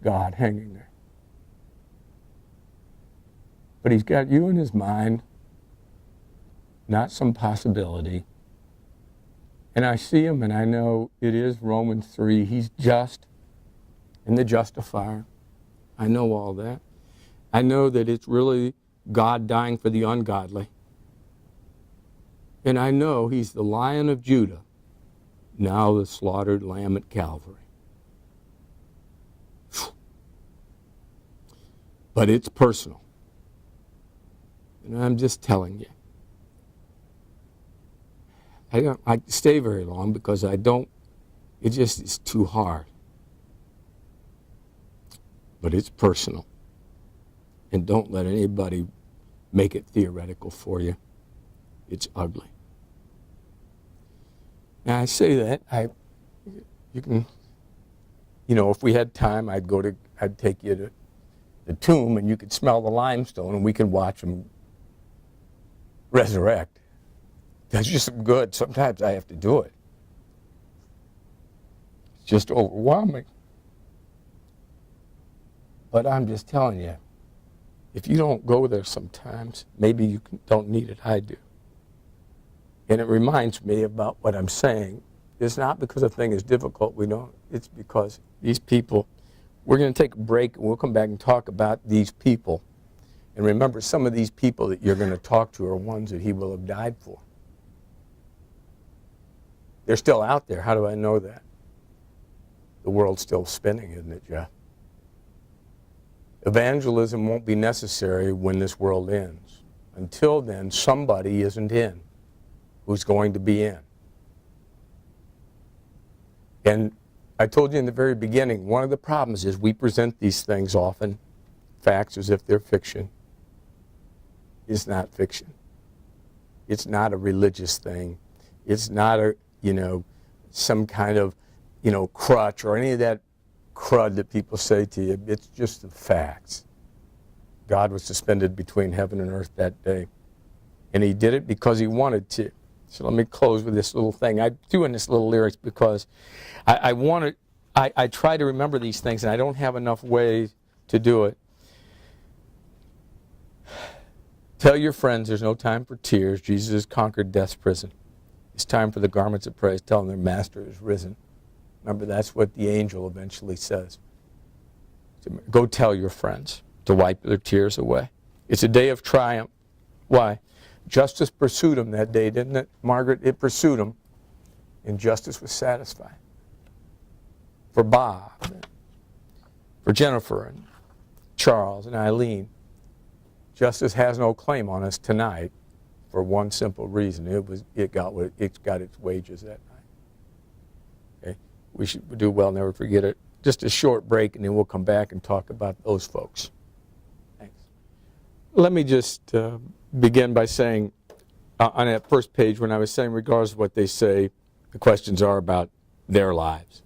God hanging there. But he's got you in his mind, not some possibility. And I see him, and I know it is Romans 3. He's just and the justifier. I know all that. I know that it's really God dying for the ungodly. And I know he's the Lion of Judah, now the slaughtered lamb at Calvary. But it's personal. And I'm just telling you. I don't like to stay very long because it just is too hard. But it's personal. And don't let anybody make it theoretical for you. It's ugly. Now I say that, you can, if we had time, I'd take you to the tomb and you could smell the limestone and we could watch them resurrect. That's just good. Sometimes I have to do it. It's just overwhelming. But I'm just telling you, if you don't go there sometimes, maybe you don't need it. I do. And it reminds me about what I'm saying. It's not because a thing is difficult. It's because these people, we're going to take a break and we'll come back and talk about these people And remember, some of these people that you're going to talk to are ones that he will have died for. They're still out there. How do I know that? The world's still spinning, isn't it, Jeff? Evangelism won't be necessary when this world ends. Until then, somebody isn't in who's going to be in. And I told you in the very beginning, one of the problems is we present these things often, facts, as if they're fiction. It's not fiction. It's not a religious thing. It's not a, some kind of, crutch or any of that crud that people say to you. It's just the facts. God was suspended between heaven and earth that day. And he did it because he wanted to. So let me close with this little thing. I'm doing this little lyrics because I try to remember these things, and I don't have enough ways to do it. Tell your friends there's no time for tears. Jesus has conquered death's prison. It's time for the garments of praise. Tell them their master is risen. Remember, that's what the angel eventually says. Go tell your friends to wipe their tears away. It's a day of triumph. Why? Justice pursued him that day, didn't it, Margaret? It pursued him, and justice was satisfied. For Bob, for Jennifer, and Charles, and Eileen, justice has no claim on us tonight for one simple reason. It got its wages that night. Okay? We should do well, never forget it. Just a short break, and then we'll come back and talk about those folks. Thanks. Let me just begin by saying, on that first page, when I was saying, regardless of what they say, the questions are about their lives.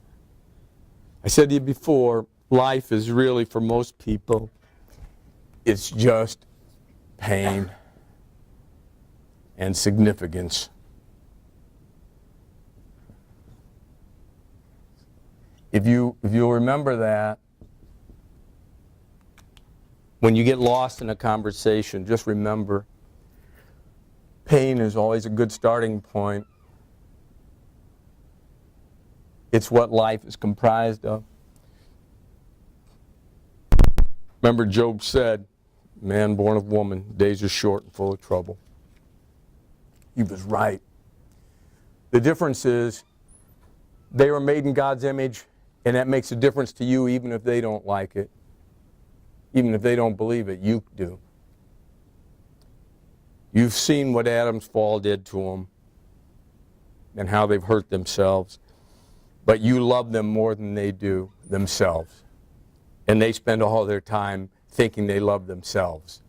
I said to you before, life is really, for most people, it's just pain and significance. If you'll remember that, when you get lost in a conversation, just remember, pain is always a good starting point. It's what life is comprised of. Remember, Job said, man born of woman, days are short and full of trouble. He was right. The difference is, they were made in God's image, and that makes a difference to you even if they don't like it. Even if they don't believe it, you do. You've seen what Adam's fall did to them and how they've hurt themselves. But you love them more than they do themselves. And they spend all their time thinking they love themselves.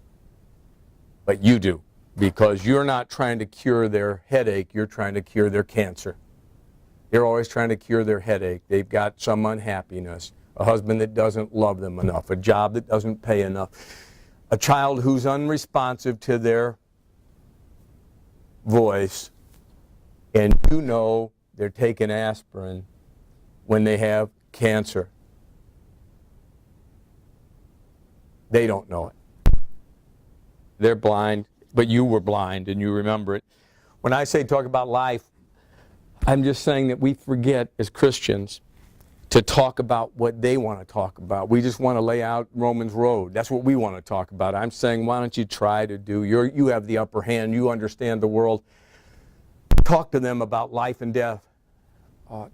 But you do, because you're not trying to cure their headache, you're trying to cure their cancer. They're always trying to cure their headache. They've got some unhappiness, a husband that doesn't love them enough, a job that doesn't pay enough, a child who's unresponsive to their voice, and you know they're taking aspirin when they have cancer. They don't know it. They're blind, but you were blind and you remember it. When I say talk about life, I'm just saying that we forget as Christians to talk about what they want to talk about. We just want to lay out Romans Road. That's what we want to talk about. I'm saying, why don't you try to do, you have the upper hand, you understand the world. Talk to them about life and death.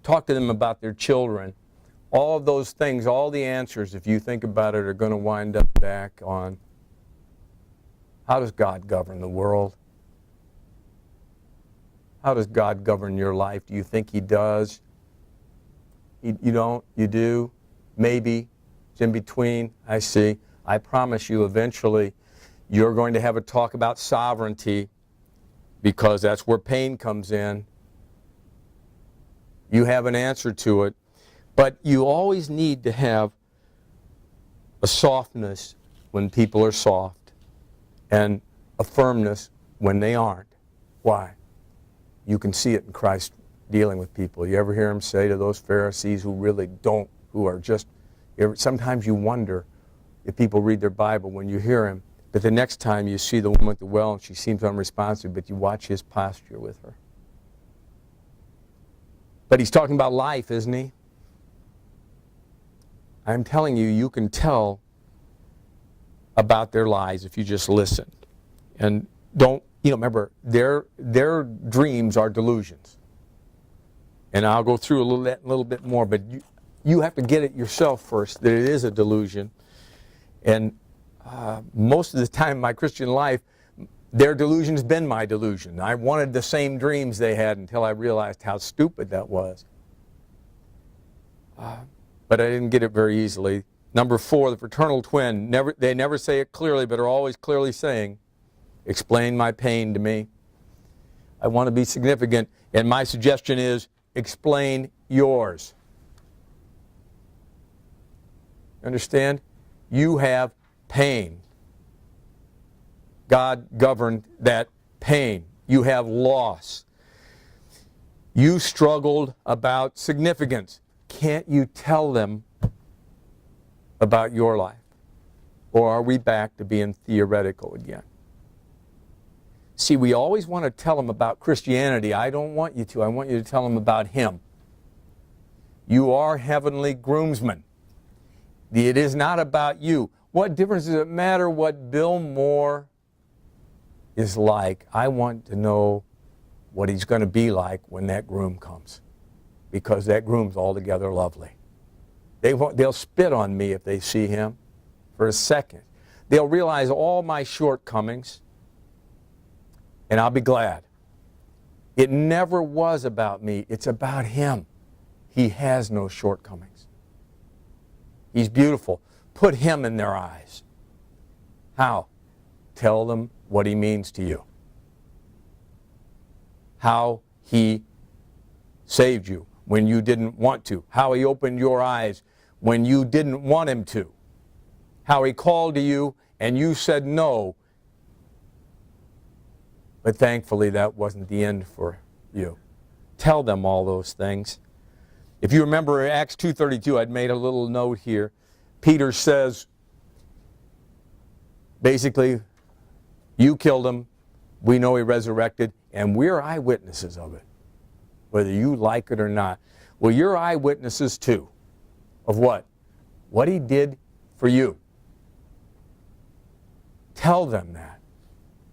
Talk to them about their children. All of those things, all the answers, if you think about it, are going to wind up back on how does God govern the world? How does God govern your life? Do you think he does? You don't? You do? Maybe. It's in between. I see. I promise you eventually you're going to have a talk about sovereignty, because that's where pain comes in. You have an answer to it. But you always need to have a softness when people are soft and a firmness when they aren't. Why? You can see it in Christ dealing with people. You ever hear him say to those Pharisees who really don't, who are just, sometimes you wonder if people read their Bible when you hear him, but the next time you see the woman at the well and she seems unresponsive, but you watch his posture with her. But he's talking about life, isn't he? I'm telling you, you can tell about their lives if you just listen. And don't, remember, their dreams are delusions. And I'll go through a little bit more, but you have to get it yourself first, that it is a delusion. And most of the time in my Christian life, their delusion's been my delusion. I wanted the same dreams they had until I realized how stupid that was. But I didn't get it very easily. Number 4, the fraternal twin. They never say it clearly, but are always clearly saying, explain my pain to me. I want to be significant, and my suggestion is, explain yours. Understand? You have pain. God governed that pain. You have loss. You struggled about significance. Can't you tell them about your life? Or are we back to being theoretical again? See, we always want to tell them about Christianity. I don't want you to. I want you to tell them about Him. You are heavenly groomsmen. It is not about you. What difference does it matter what Bill Moore is like? I want to know what he's going to be like when that groom comes, because that groom's altogether lovely. They'll spit on me if they see him for a second. They'll realize all my shortcomings, and I'll be glad. It never was about me. It's about Him. He has no shortcomings. He's beautiful. Put Him in their eyes. How? Tell them what He means to you. How He saved you when you didn't want to. How He opened your eyes when you didn't want Him to. How He called to you and you said no. But thankfully that wasn't the end for you. Tell them all those things. If you remember Acts 2:32, I'd made a little note here. Peter says, basically, you killed Him, we know He resurrected, and we're eyewitnesses of it, whether you like it or not. Well, you're eyewitnesses too. Of what? What He did for you. Tell them that.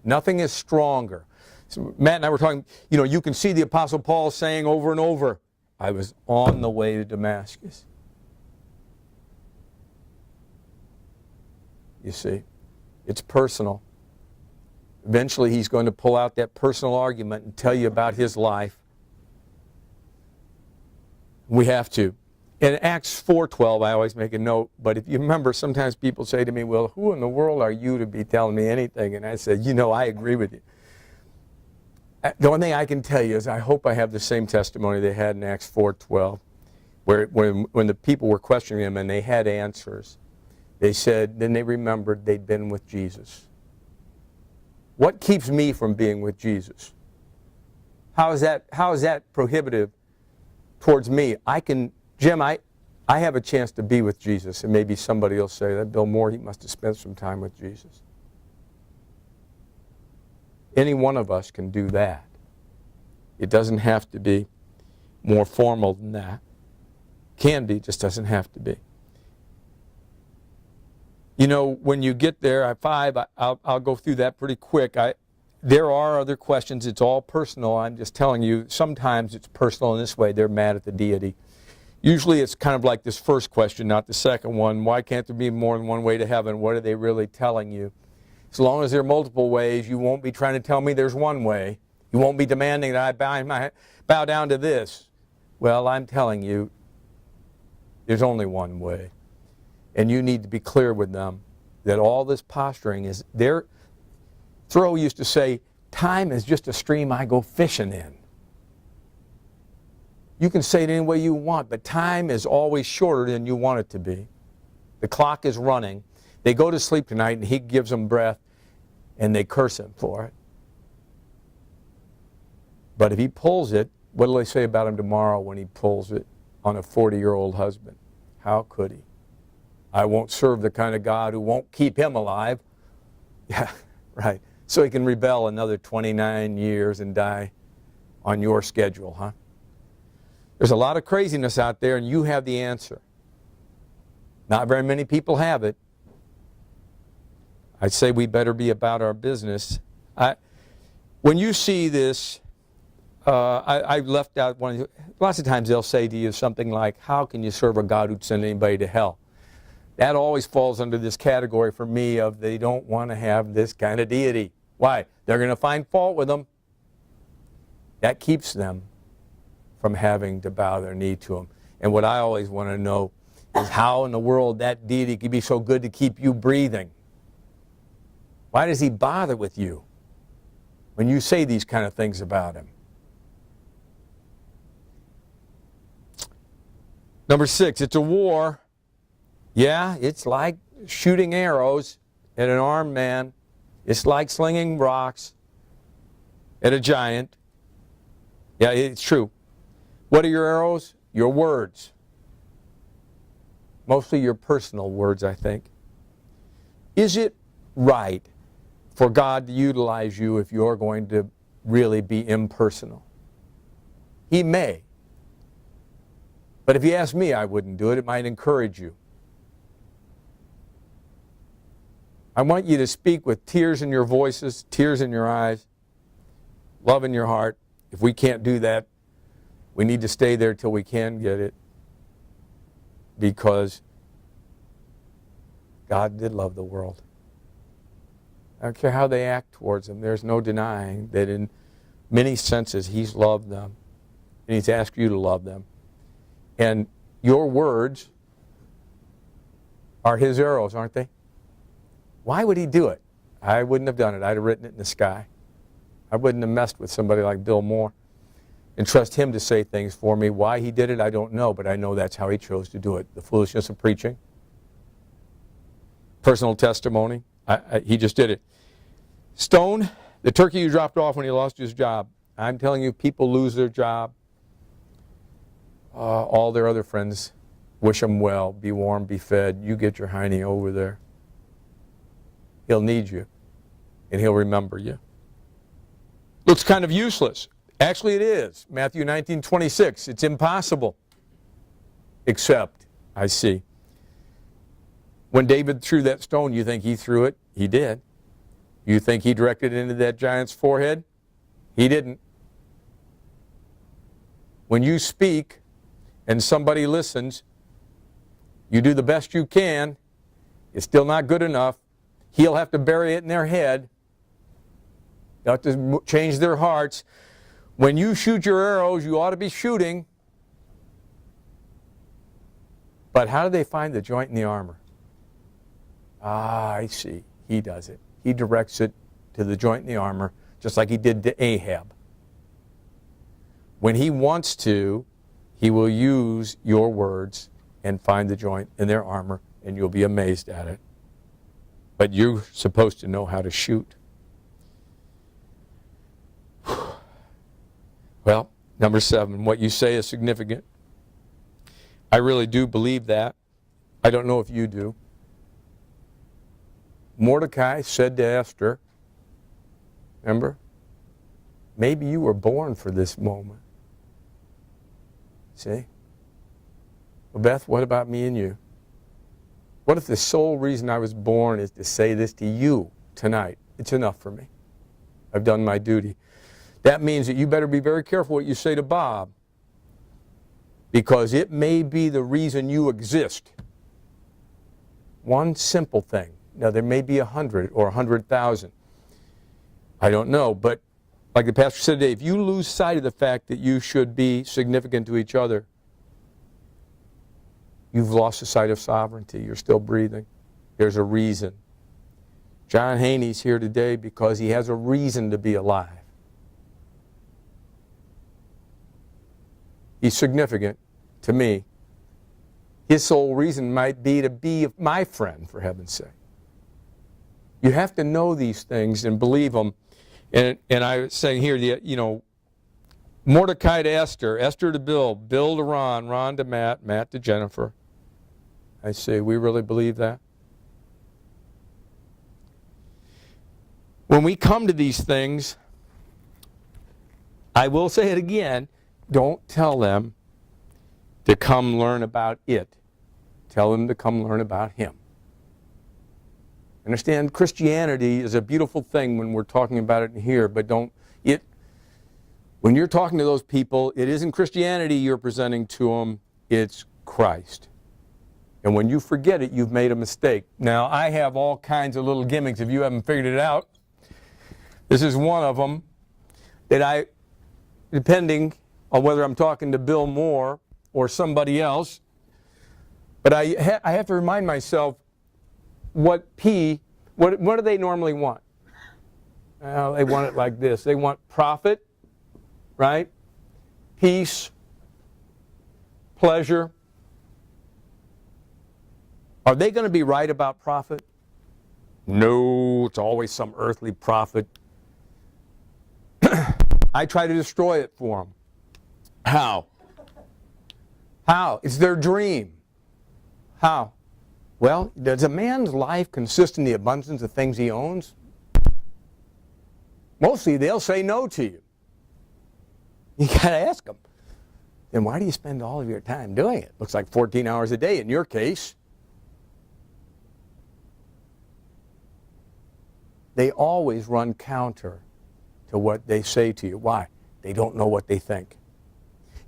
Nothing is stronger. So Matt and I were talking, you can see the Apostle Paul saying over and over, I was on the way to Damascus. You see, it's personal. Eventually he's going to pull out that personal argument and tell you about his life. We have to. In Acts 4:12, I always make a note, but if you remember, sometimes people say to me, well, who in the world are you to be telling me anything? And I said, I agree with you. The one thing I can tell you is I hope I have the same testimony they had in Acts 4:12, where when the people were questioning him and they had answers, they said, then they remembered they'd been with Jesus. What keeps me from being with Jesus? How is that prohibitive towards me? Jim, I have a chance to be with Jesus, and maybe somebody will say that Bill Moore, he must have spent some time with Jesus. Any one of us can do that. It doesn't have to be more formal than that. Can be, just doesn't have to be. When you get there at 5, I'll go through that pretty quick. There are other questions. It's all personal. I'm just telling you, sometimes it's personal in this way. They're mad at the deity. Usually it's kind of like this first question, not the second one. Why can't there be more than one way to heaven? What are they really telling you? As long as there are multiple ways, you won't be trying to tell me there's one way. You won't be demanding that I bow down to this. Well, I'm telling you, there's only one way. And you need to be clear with them that all this posturing is there. Thoreau used to say, time is just a stream I go fishing in. You can say it any way you want, but time is always shorter than you want it to be. The clock is running. They go to sleep tonight and he gives them breath and they curse him for it. But if he pulls it, what will they say about him tomorrow when he pulls it on a 40-year-old husband? How could he? I won't serve the kind of God who won't keep him alive. Yeah, right. So he can rebel another 29 years and die on your schedule, huh? There's a lot of craziness out there, and you have the answer. Not very many people have it. I'd say we better be about our business. When you see this, I left out lots of times they'll say to you something like, how can you serve a God who'd send anybody to hell? That always falls under this category for me of they don't want to have this kind of deity. Why? They're going to find fault with them. That keeps them from having to bow their knee to him. And what I always want to know is how in the world that deity could be so good to keep you breathing. Why does he bother with you when you say these kind of things about him? Number 6, it's a war. Yeah, it's like shooting arrows at an armed man. It's like slinging rocks at a giant. Yeah, it's true. What are your arrows? Your words. Mostly your personal words, I think. Is it right for God to utilize you if you're going to really be impersonal? He may. But if you ask me, I wouldn't do it. It might encourage you. I want you to speak with tears in your voices, tears in your eyes, love in your heart. If we can't do that, we need to stay there till we can get it. Because God did love the world. I don't care how they act towards him. There's no denying that in many senses he's loved them. And he's asked you to love them. And your words are his arrows, aren't they? Why would he do it? I wouldn't have done it. I'd have written it in the sky. I wouldn't have messed with somebody like Bill Moore and trust him to say things for me. Why he did it, I don't know, but I know that's how he chose to do it. The foolishness of preaching. Personal testimony. He just did it. Stone, the turkey you dropped off when he lost his job. I'm telling you, people lose their job. All their other friends wish them well. Be warm, be fed. You get your hiney over there. He'll need you, and he'll remember you. Looks kind of useless. Actually, it is. Matthew 19:26. It's impossible. Except, I see. When David threw that stone, you think he threw it? He did. You think he directed it into that giant's forehead? He didn't. When you speak and somebody listens, you do the best you can. It's still not good enough. He'll have to bury it in their head. They'll have to change their hearts. When you shoot your arrows, you ought to be shooting. But how do they find the joint in the armor? I see. He does it. He directs it to the joint in the armor, just like he did to Ahab. When he wants to, he will use your words and find the joint in their armor, and you'll be amazed at it. But you're supposed to know how to shoot. Well, number 7, what you say is significant. I really do believe that. I don't know if you do. Mordecai said to Esther, remember? Maybe you were born for this moment. See? Well, Beth, what about me and you? What if the sole reason I was born is to say this to you tonight? It's enough for me. I've done my duty. That means that you better be very careful what you say to Bob, because it may be the reason you exist. One simple thing. Now, there may be 100 or 100,000. I don't know, but like the pastor said today, if you lose sight of the fact that you should be significant to each other, you've lost the sight of sovereignty. You're still breathing. There's a reason. John Haney's here today because he has a reason to be alive. He's significant to me. His sole reason might be to be my friend, for heaven's sake. You have to know these things and believe them. And I was saying here, Mordecai to Esther, Esther to Bill, Bill to Ron, Ron to Matt, Matt to Jennifer. I say, we really believe that? When we come to these things, I will say it again, don't tell them to come learn about it. Tell them to come learn about him. Understand, Christianity is a beautiful thing when we're talking about it in here, but when you're talking to those people, it isn't Christianity you're presenting to them, it's Christ. And when you forget it, you've made a mistake. Now, I have all kinds of little gimmicks if you haven't figured it out. This is one of them that depending on whether I'm talking to Bill Moore or somebody else, but I have to remind myself what do they normally want? Well, they want it like this. They want profit, right? Peace, pleasure. Are they going to be right about profit? No, it's always some earthly profit. I try to destroy it for them. How? How? It's their dream. How? Well, does a man's life consist in the abundance of things he owns? Mostly they'll say no to you. You got to ask them. Then why do you spend all of your time doing it? Looks like 14 hours a day in your case. They always run counter to what they say to you. Why? They don't know what they think.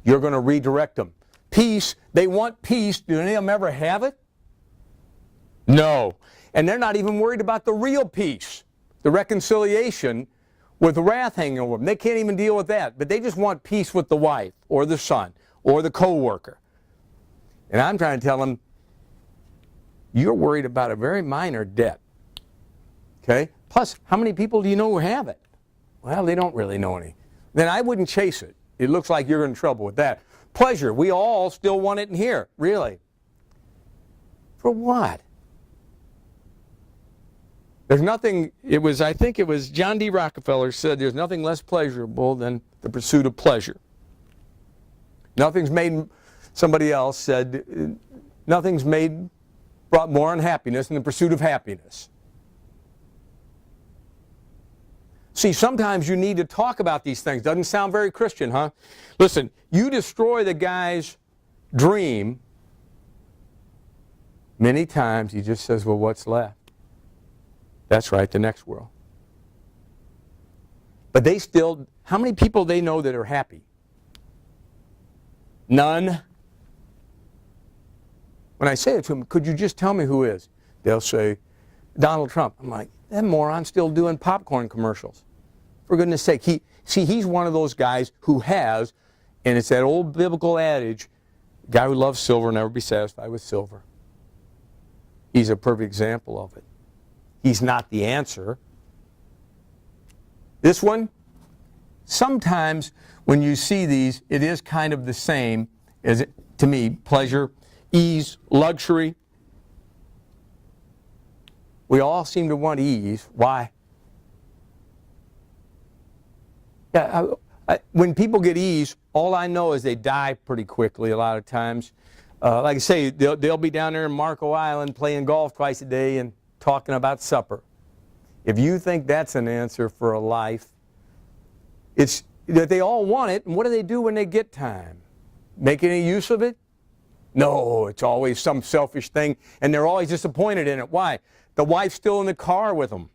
You're going to redirect them. Peace, they want peace. Do any of them ever have it? No. And they're not even worried about the real peace, the reconciliation with wrath hanging over them. They can't even deal with that. But they just want peace with the wife or the son or the co-worker. And I'm trying to tell them, you're worried about a very minor debt. Okay? Plus, how many people do you know who have it? Well, they don't really know any. Then I wouldn't chase it. It looks like you're in trouble with that. Pleasure. We all still want it in here. Really. For what? There's nothing, I think it was John D. Rockefeller said there's nothing less pleasurable than the pursuit of pleasure. Somebody else said, brought more unhappiness than the pursuit of happiness. See, sometimes you need to talk about these things. Doesn't sound very Christian, huh? Listen, you destroy the guy's dream, many times he just says, well, what's left? That's right, the next world. But how many people they know that are happy? None. When I say it to them, could you just tell me who is? They'll say, Donald Trump. I'm like, that moron's still doing popcorn commercials. For goodness sake. He's one of those guys who has, and it's that old biblical adage, guy who loves silver will never be satisfied with silver. He's a perfect example of it. He's not the answer. This one, sometimes when you see these, it is kind of the same as, to me, pleasure, ease, luxury. We all seem to want ease. Why? Yeah, when people get ease, all I know is they die pretty quickly a lot of times. Like I say, they'll be down there in Marco Island playing golf twice a day and talking about supper. If you think that's an answer for a life, it's that they all want it, and what do they do when they get time? Make any use of it? No, it's always some selfish thing, and they're always disappointed in it. Why? The wife's still in the car with them.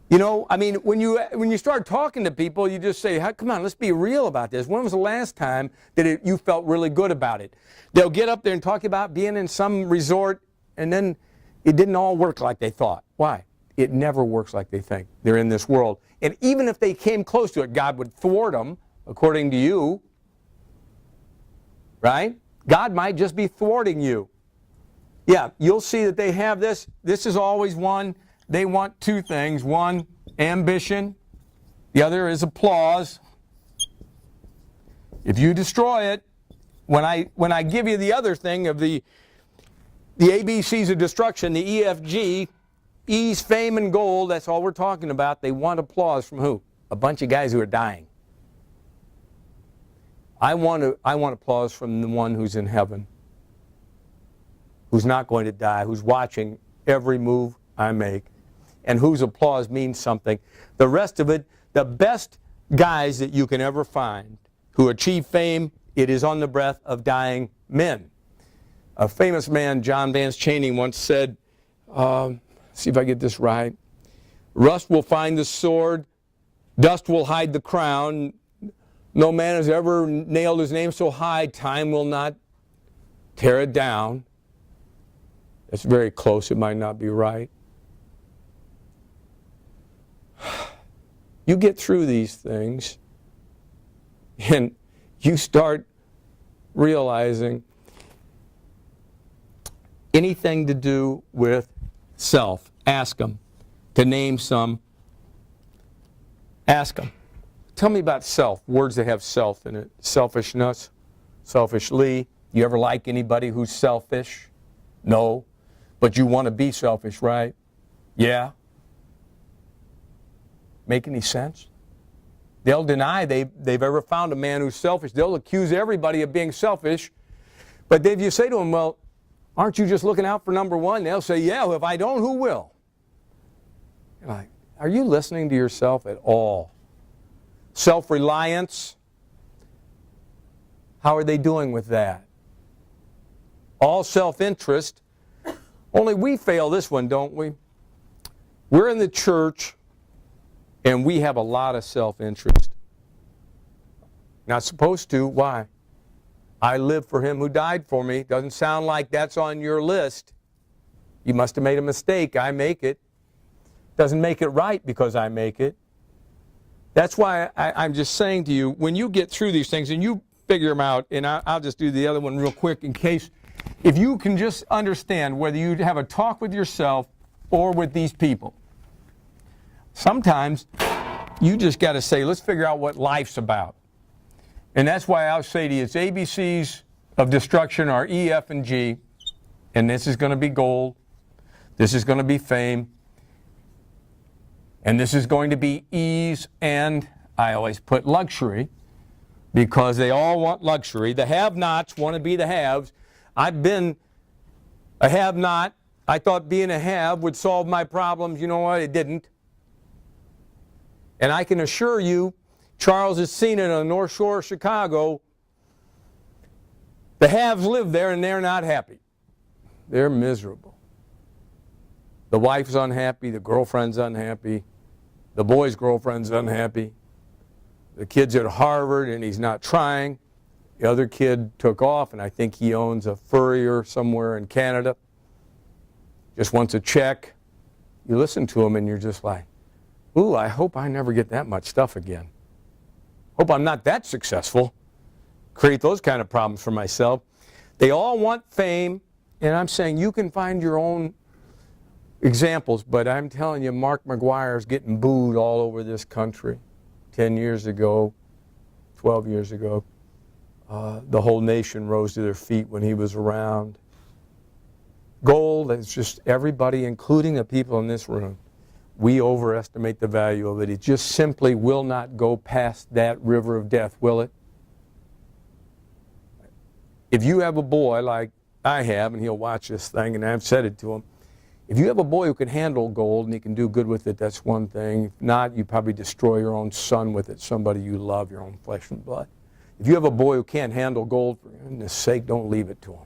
You know, I mean, when you start talking to people, you just say, come on, let's be real about this. When was the last time that you felt really good about it? They'll get up there and talk about being in some resort, and then it didn't all work like they thought. Why? It never works like they think. They're in this world. And even if they came close to it, God would thwart them, according to you. Right? God might just be thwarting you. Yeah, you'll see that they have this. This is always one. They want two things. One, ambition. The other is applause. If you destroy it, when I give you the other thing of the ABCs of destruction, the EFG, ease, fame, and gold, that's all we're talking about. They want applause from who? A bunch of guys who are dying. I want applause from the one who's in heaven, who's not going to die, who's watching every move I make, and whose applause means something. The rest of it, the best guys that you can ever find who achieve fame, it is on the breath of dying men. A famous man, John Vance Cheney, once said, see if I get this right. Rust will find the sword, dust will hide the crown. No man has ever nailed his name so high, time will not tear it down. That's very close, it might not be right. You get through these things, and you start realizing anything to do with self, ask them. To name some, ask them. Tell me about self, words that have self in it. Selfishness, selfishly. You ever like anybody who's selfish? No. But you want to be selfish, right? Yeah. Make any sense? They'll deny they've ever found a man who's selfish. They'll accuse everybody of being selfish. But if you say to them, well, aren't you just looking out for number one? They'll say, yeah, well, if I don't, who will? You're like, are you listening to yourself at all? Self-reliance. How are they doing with that? All self-interest. Only we fail this one, don't we? We're in the church, and we have a lot of self-interest. Not supposed to. Why? I live for him who died for me. Doesn't sound like that's on your list. You must have made a mistake. I make it. Doesn't make it right because I make it. That's why I'm just saying to you, when you get through these things and you figure them out, and I'll just do the other one real quick in case, if you can just understand whether you have a talk with yourself or with these people. Sometimes you just got to say, let's figure out what life's about. And that's why I'll say to you, it's ABCs of destruction are E, F, and G. And this is going to be gold. This is going to be fame. And this is going to be ease, and I always put luxury, because they all want luxury. The have-nots want to be the haves. I've been a have-not. I thought being a have would solve my problems. You know what? It didn't. And I can assure you, Charles has seen it on the North Shore of Chicago. The haves live there, and they're not happy. They're miserable. The wife's unhappy. The girlfriend's unhappy. The boy's girlfriend's unhappy. The kid's at Harvard and he's not trying. The other kid took off, and I think he owns a furrier somewhere in Canada. Just wants a check. You listen to him and you're just like, ooh, I hope I never get that much stuff again. Hope I'm not that successful. Create those kind of problems for myself. They all want fame, and I'm saying you can find your own examples, but I'm telling you, Mark McGuire's getting booed all over this country. 10 years ago, 12 years ago, the whole nation rose to their feet when he was around. Gold, it's just everybody, including the people in this room, we overestimate the value of it. It just simply will not go past that river of death, will it? If you have a boy like I have, and he'll watch this thing, and I've said it to him, if you have a boy who can handle gold and he can do good with it, that's one thing. If not, you probably destroy your own son with it, somebody you love, your own flesh and blood. If you have a boy who can't handle gold, for goodness sake, don't leave it to him.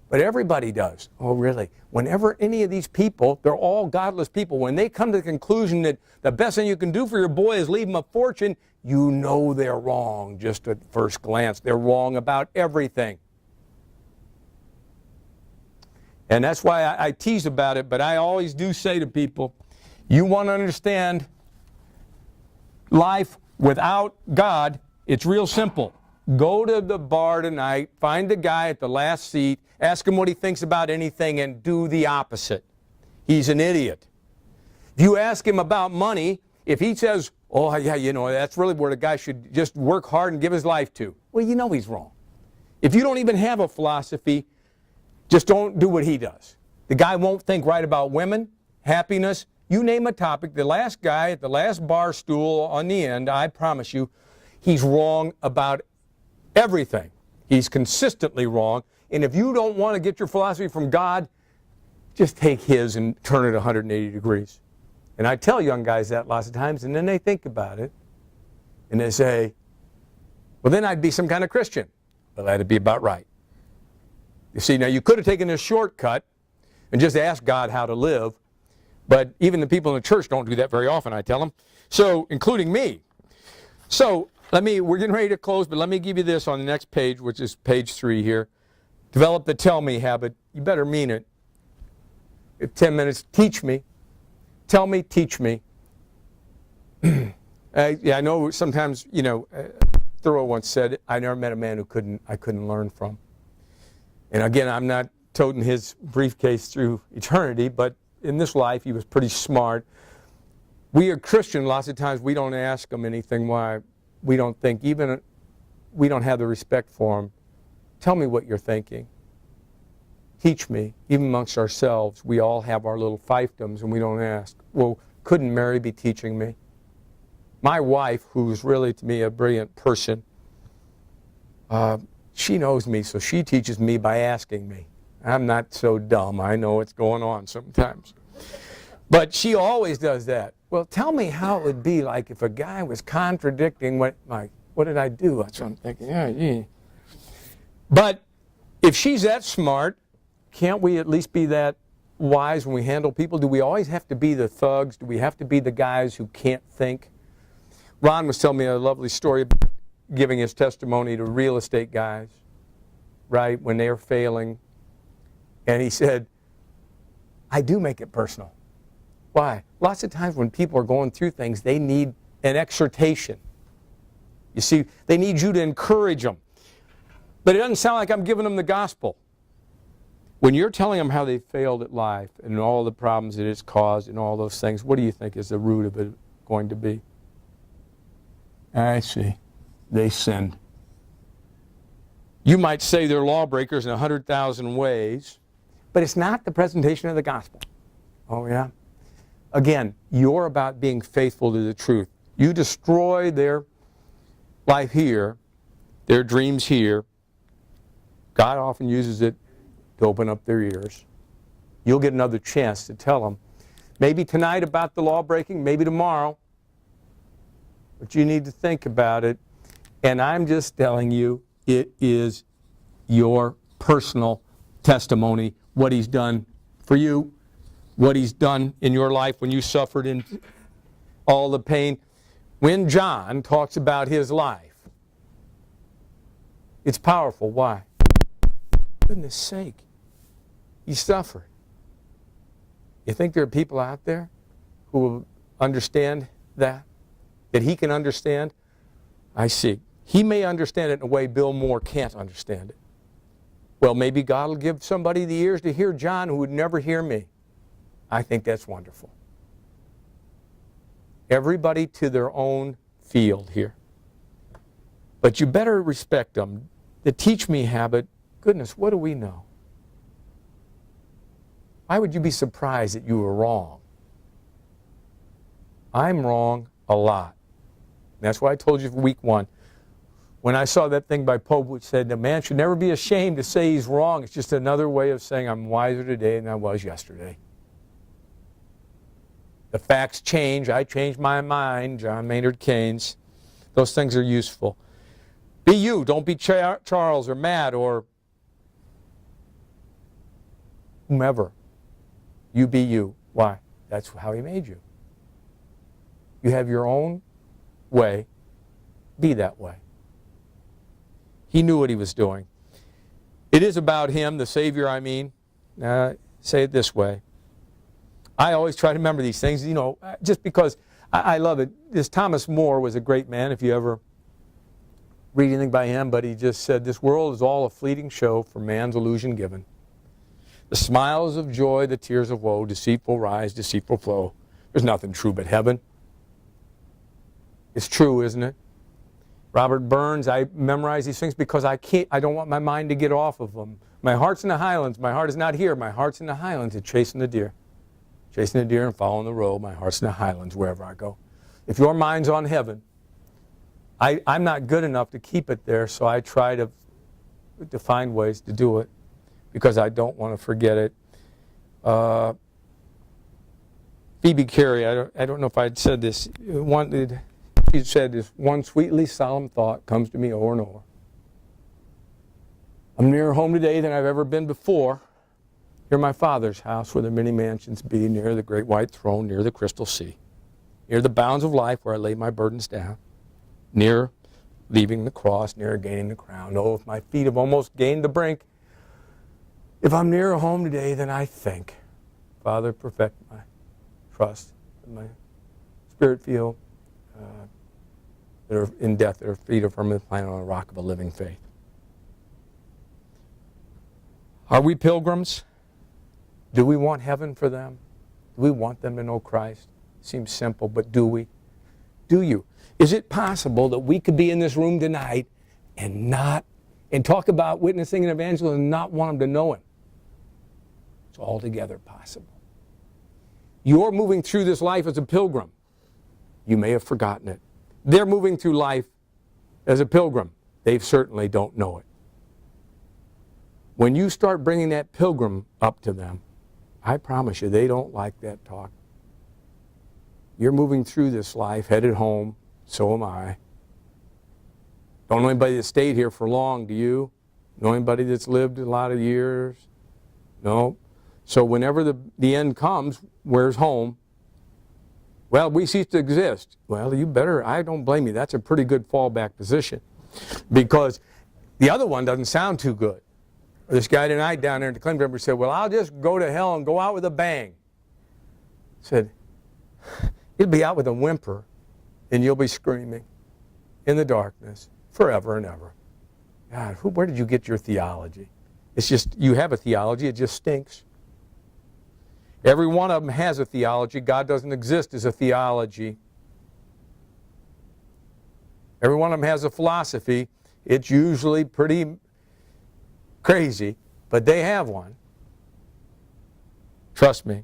But everybody does. Oh, really? Whenever any of these people, they're all godless people, when they come to the conclusion that the best thing you can do for your boy is leave him a fortune, you know they're wrong just at first glance. They're wrong about everything. And that's why I tease about it, but I always do say to people, you want to understand life without God, it's real simple. Go to the bar tonight, find the guy at the last seat, ask him what he thinks about anything, and do the opposite. He's an idiot. If you ask him about money, if he says, oh, yeah, you know, that's really where the guy should just work hard and give his life to, well, you know he's wrong. If you don't even have a philosophy, just don't do what he does. The guy won't think right about women, happiness, you name a topic. The last guy at the last bar stool on the end, I promise you, he's wrong about everything. He's consistently wrong. And if you don't want to get your philosophy from God, just take his and turn it 180 degrees. And I tell young guys that lots of times, and then they think about it, and they say, well, then I'd be some kind of Christian. Well, that'd be about right. You see, now you could have taken a shortcut, and just ask God how to live. But even the people in the church don't do that very often, I tell them. So, including me. So, we're getting ready to close, but let me give you this on the next page, which is page 3 here. Develop the tell me habit. You better mean it. 10 minutes, teach me. Tell me, teach me. I know sometimes, Thoreau once said, I never met a man who I couldn't learn from. And again, I'm not toting his briefcase through eternity, but in this life, he was pretty smart. We are Christian, lots of times we don't ask him anything why we don't think, we don't have the respect for him. Tell me what you're thinking. Teach me. Even amongst ourselves, we all have our little fiefdoms and we don't ask. Well, couldn't Mary be teaching me? My wife, who's really to me a brilliant person, she knows me, so she teaches me by asking me. I'm not so dumb. I know what's going on sometimes. But she always does that. Well, tell me how it would be like if a guy was contradicting what did I do? That's what I'm thinking. Yeah. But if she's that smart, can't we at least be that wise when we handle people? Do we always have to be the thugs? Do we have to be the guys who can't think? Ron was telling me a lovely story about giving his testimony to real estate guys, right, when they're failing. And he said, I do make it personal. Why? Lots of times when people are going through things, they need an exhortation. You see, they need you to encourage them. But it doesn't sound like I'm giving them the gospel. When you're telling them how they failed at life and all the problems it has caused and all those things, what do you think is the root of it going to be? I see. They sinned. You might say they're lawbreakers in 100,000 ways, but it's not the presentation of the gospel. Oh, yeah? Again, you're about being faithful to the truth. You destroy their life here, their dreams here. God often uses it to open up their ears. You'll get another chance to tell them. Maybe tonight about the law breaking, maybe tomorrow. But you need to think about it. And I'm just telling you, it is your personal testimony, what he's done for you, what he's done in your life when you suffered in all the pain. When John talks about his life, it's powerful. Why? For goodness sake, he suffered. You think there are people out there who will understand that he can understand? I see. He may understand it in a way Bill Moore can't understand it. Well, maybe God will give somebody the ears to hear John who would never hear me. I think that's wonderful. Everybody to their own field here. But you better respect them. The teach me habit, goodness, what do we know? Why would you be surprised that you were wrong? I'm wrong a lot. That's why I told you for week 1. When I saw that thing by Pope which said, a man should never be ashamed to say he's wrong. It's just another way of saying I'm wiser today than I was yesterday. The facts change. I changed my mind. John Maynard Keynes. Those things are useful. Be you. Don't be Charles or Matt or whomever. You be you. Why? That's how he made you. You have your own way. Be that way. He knew what he was doing. It is about him, the Savior, I mean. Say it this way. I always try to remember these things, just because I love it. This Thomas More was a great man, if you ever read anything by him, but he just said, this world is all a fleeting show for man's illusion given. The smiles of joy, the tears of woe, deceitful rise, deceitful flow. There's nothing true but heaven. It's true, isn't it? Robert Burns, I memorize these things because I don't want my mind to get off of them. My heart's in the highlands. My heart is not here. My heart's in the highlands. It's chasing the deer. Chasing the deer and following the road. My heart's in the highlands wherever I go. If your mind's on heaven, I'm not good enough to keep it there, so I try to find ways to do it because I don't want to forget it. Phoebe Carey, I don't know if I'd said this. She said this, one sweetly solemn thought comes to me o'er and o'er. I'm nearer home today than I've ever been before, Near my Father's house where the many mansions be, near the great white throne, near the crystal sea, near the bounds of life where I lay my burdens down, near leaving the cross, near gaining the crown. Oh, if my feet have almost gained the brink, if I'm nearer home today than I think, Father, perfect my trust, my spirit feel that are in death, that are feet are firmly planted on the rock of a living faith. Are we pilgrims? Do we want heaven for them? Do we want them to know Christ? It seems simple, but do we? Do you? Is it possible that we could be in this room tonight and talk about witnessing and evangelism and not want them to know Him? It's altogether possible. You're moving through this life as a pilgrim. You may have forgotten it. They're moving through life as a pilgrim. They certainly don't know it. When you start bringing that pilgrim up to them, I promise you, they don't like that talk. You're moving through this life, headed home. So am I. Don't know anybody that stayed here for long, do you? Know anybody that's lived a lot of years? No. So whenever the end comes, where's home? Well, we cease to exist. Well, you better, I don't blame you. That's a pretty good fallback position. Because the other one doesn't sound too good. This guy tonight down there at the Clinton River said, well, I'll just go to hell and go out with a bang. I said, you'll be out with a whimper and you'll be screaming in the darkness forever and ever. God, where did you get your theology? It's just, you have a theology, it just stinks. Every one of them has a theology. God doesn't exist as a theology. Every one of them has a philosophy. It's usually pretty crazy, but they have one. Trust me.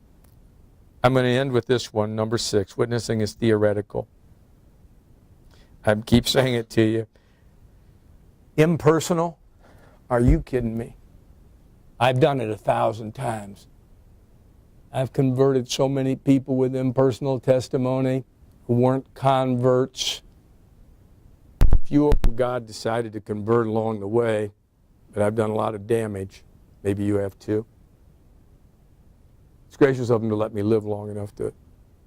I'm going to end with this one, number 6. Witnessing is theoretical. I keep saying it to you. Impersonal? Are you kidding me? I've done it 1,000 times. I've converted so many people with impersonal testimony who weren't converts. Few of God decided to convert along the way, but I've done a lot of damage. Maybe you have too. It's gracious of Him to let me live long enough to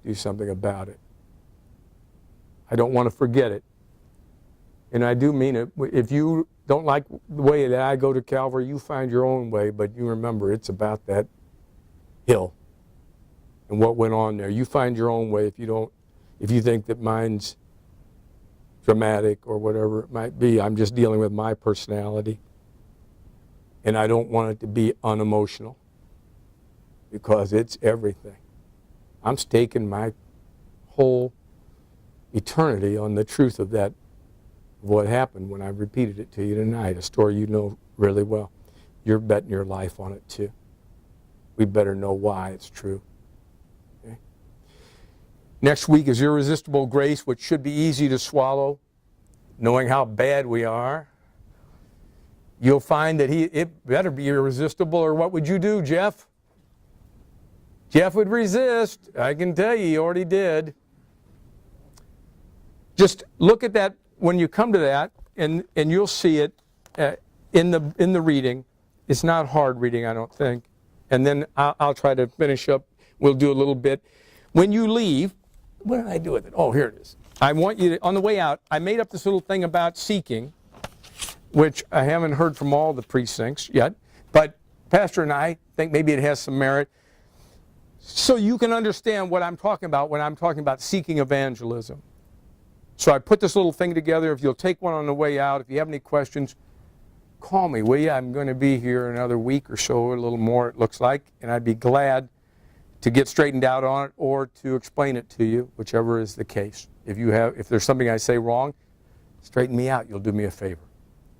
do something about it. I don't want to forget it. And I do mean it. If you don't like the way that I go to Calvary, you find your own way, but you remember it's about that hill and what went on there. You find your own way if you think that mine's dramatic or whatever it might be. I'm just dealing with my personality. And I don't want it to be unemotional because it's everything. I'm staking my whole eternity on the truth of that, of what happened when I repeated it to you tonight, a story you know really well. You're betting your life on it too. We better know why it's true. Okay? Next week is Irresistible Grace, which should be easy to swallow, knowing how bad we are. You'll find that it better be irresistible, or what would you do, Jeff? Jeff would resist. I can tell you, he already did. Just look at that when you come to that, and you'll see it in the reading. It's not hard reading, I don't think. And then I'll try to finish up. We'll do a little bit. When you leave, what did I do with it? Oh, here it is. I want you to, on the way out, I made up this little thing about seeking, which I haven't heard from all the precincts yet, but Pastor and I think maybe it has some merit. So you can understand what I'm talking about when I'm talking about seeking evangelism. So I put this little thing together. If you'll take one on the way out, if you have any questions, call me, will you? I'm going to be here another week or so, a little more it looks like, and I'd be glad to get straightened out on it or to explain it to you, whichever is the case. If there's something I say wrong, straighten me out. You'll do me a favor.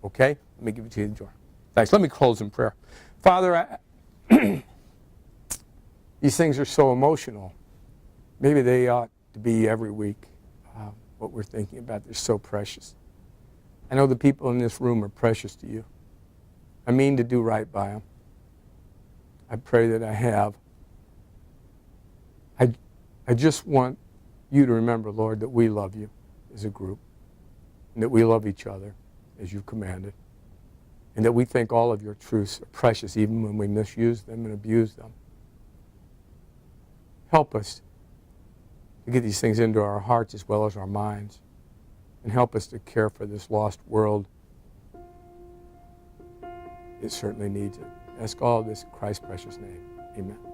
Okay? Let me give it to you, John. Thanks. Let me close in prayer. Father, these things are so emotional. Maybe they ought to be every week. What we're thinking about, they're so precious. I know the people in this room are precious to you. I mean to do right by them. I pray that I have. I just want you to remember, Lord, that we love you as a group and that we love each other as you've commanded. and that we think all of your truths are precious even when we misuse them and abuse them. Help us to get these things into our hearts as well as our minds, and help us to care for this lost world. It certainly needs it. I ask all of this in Christ's precious name. Amen.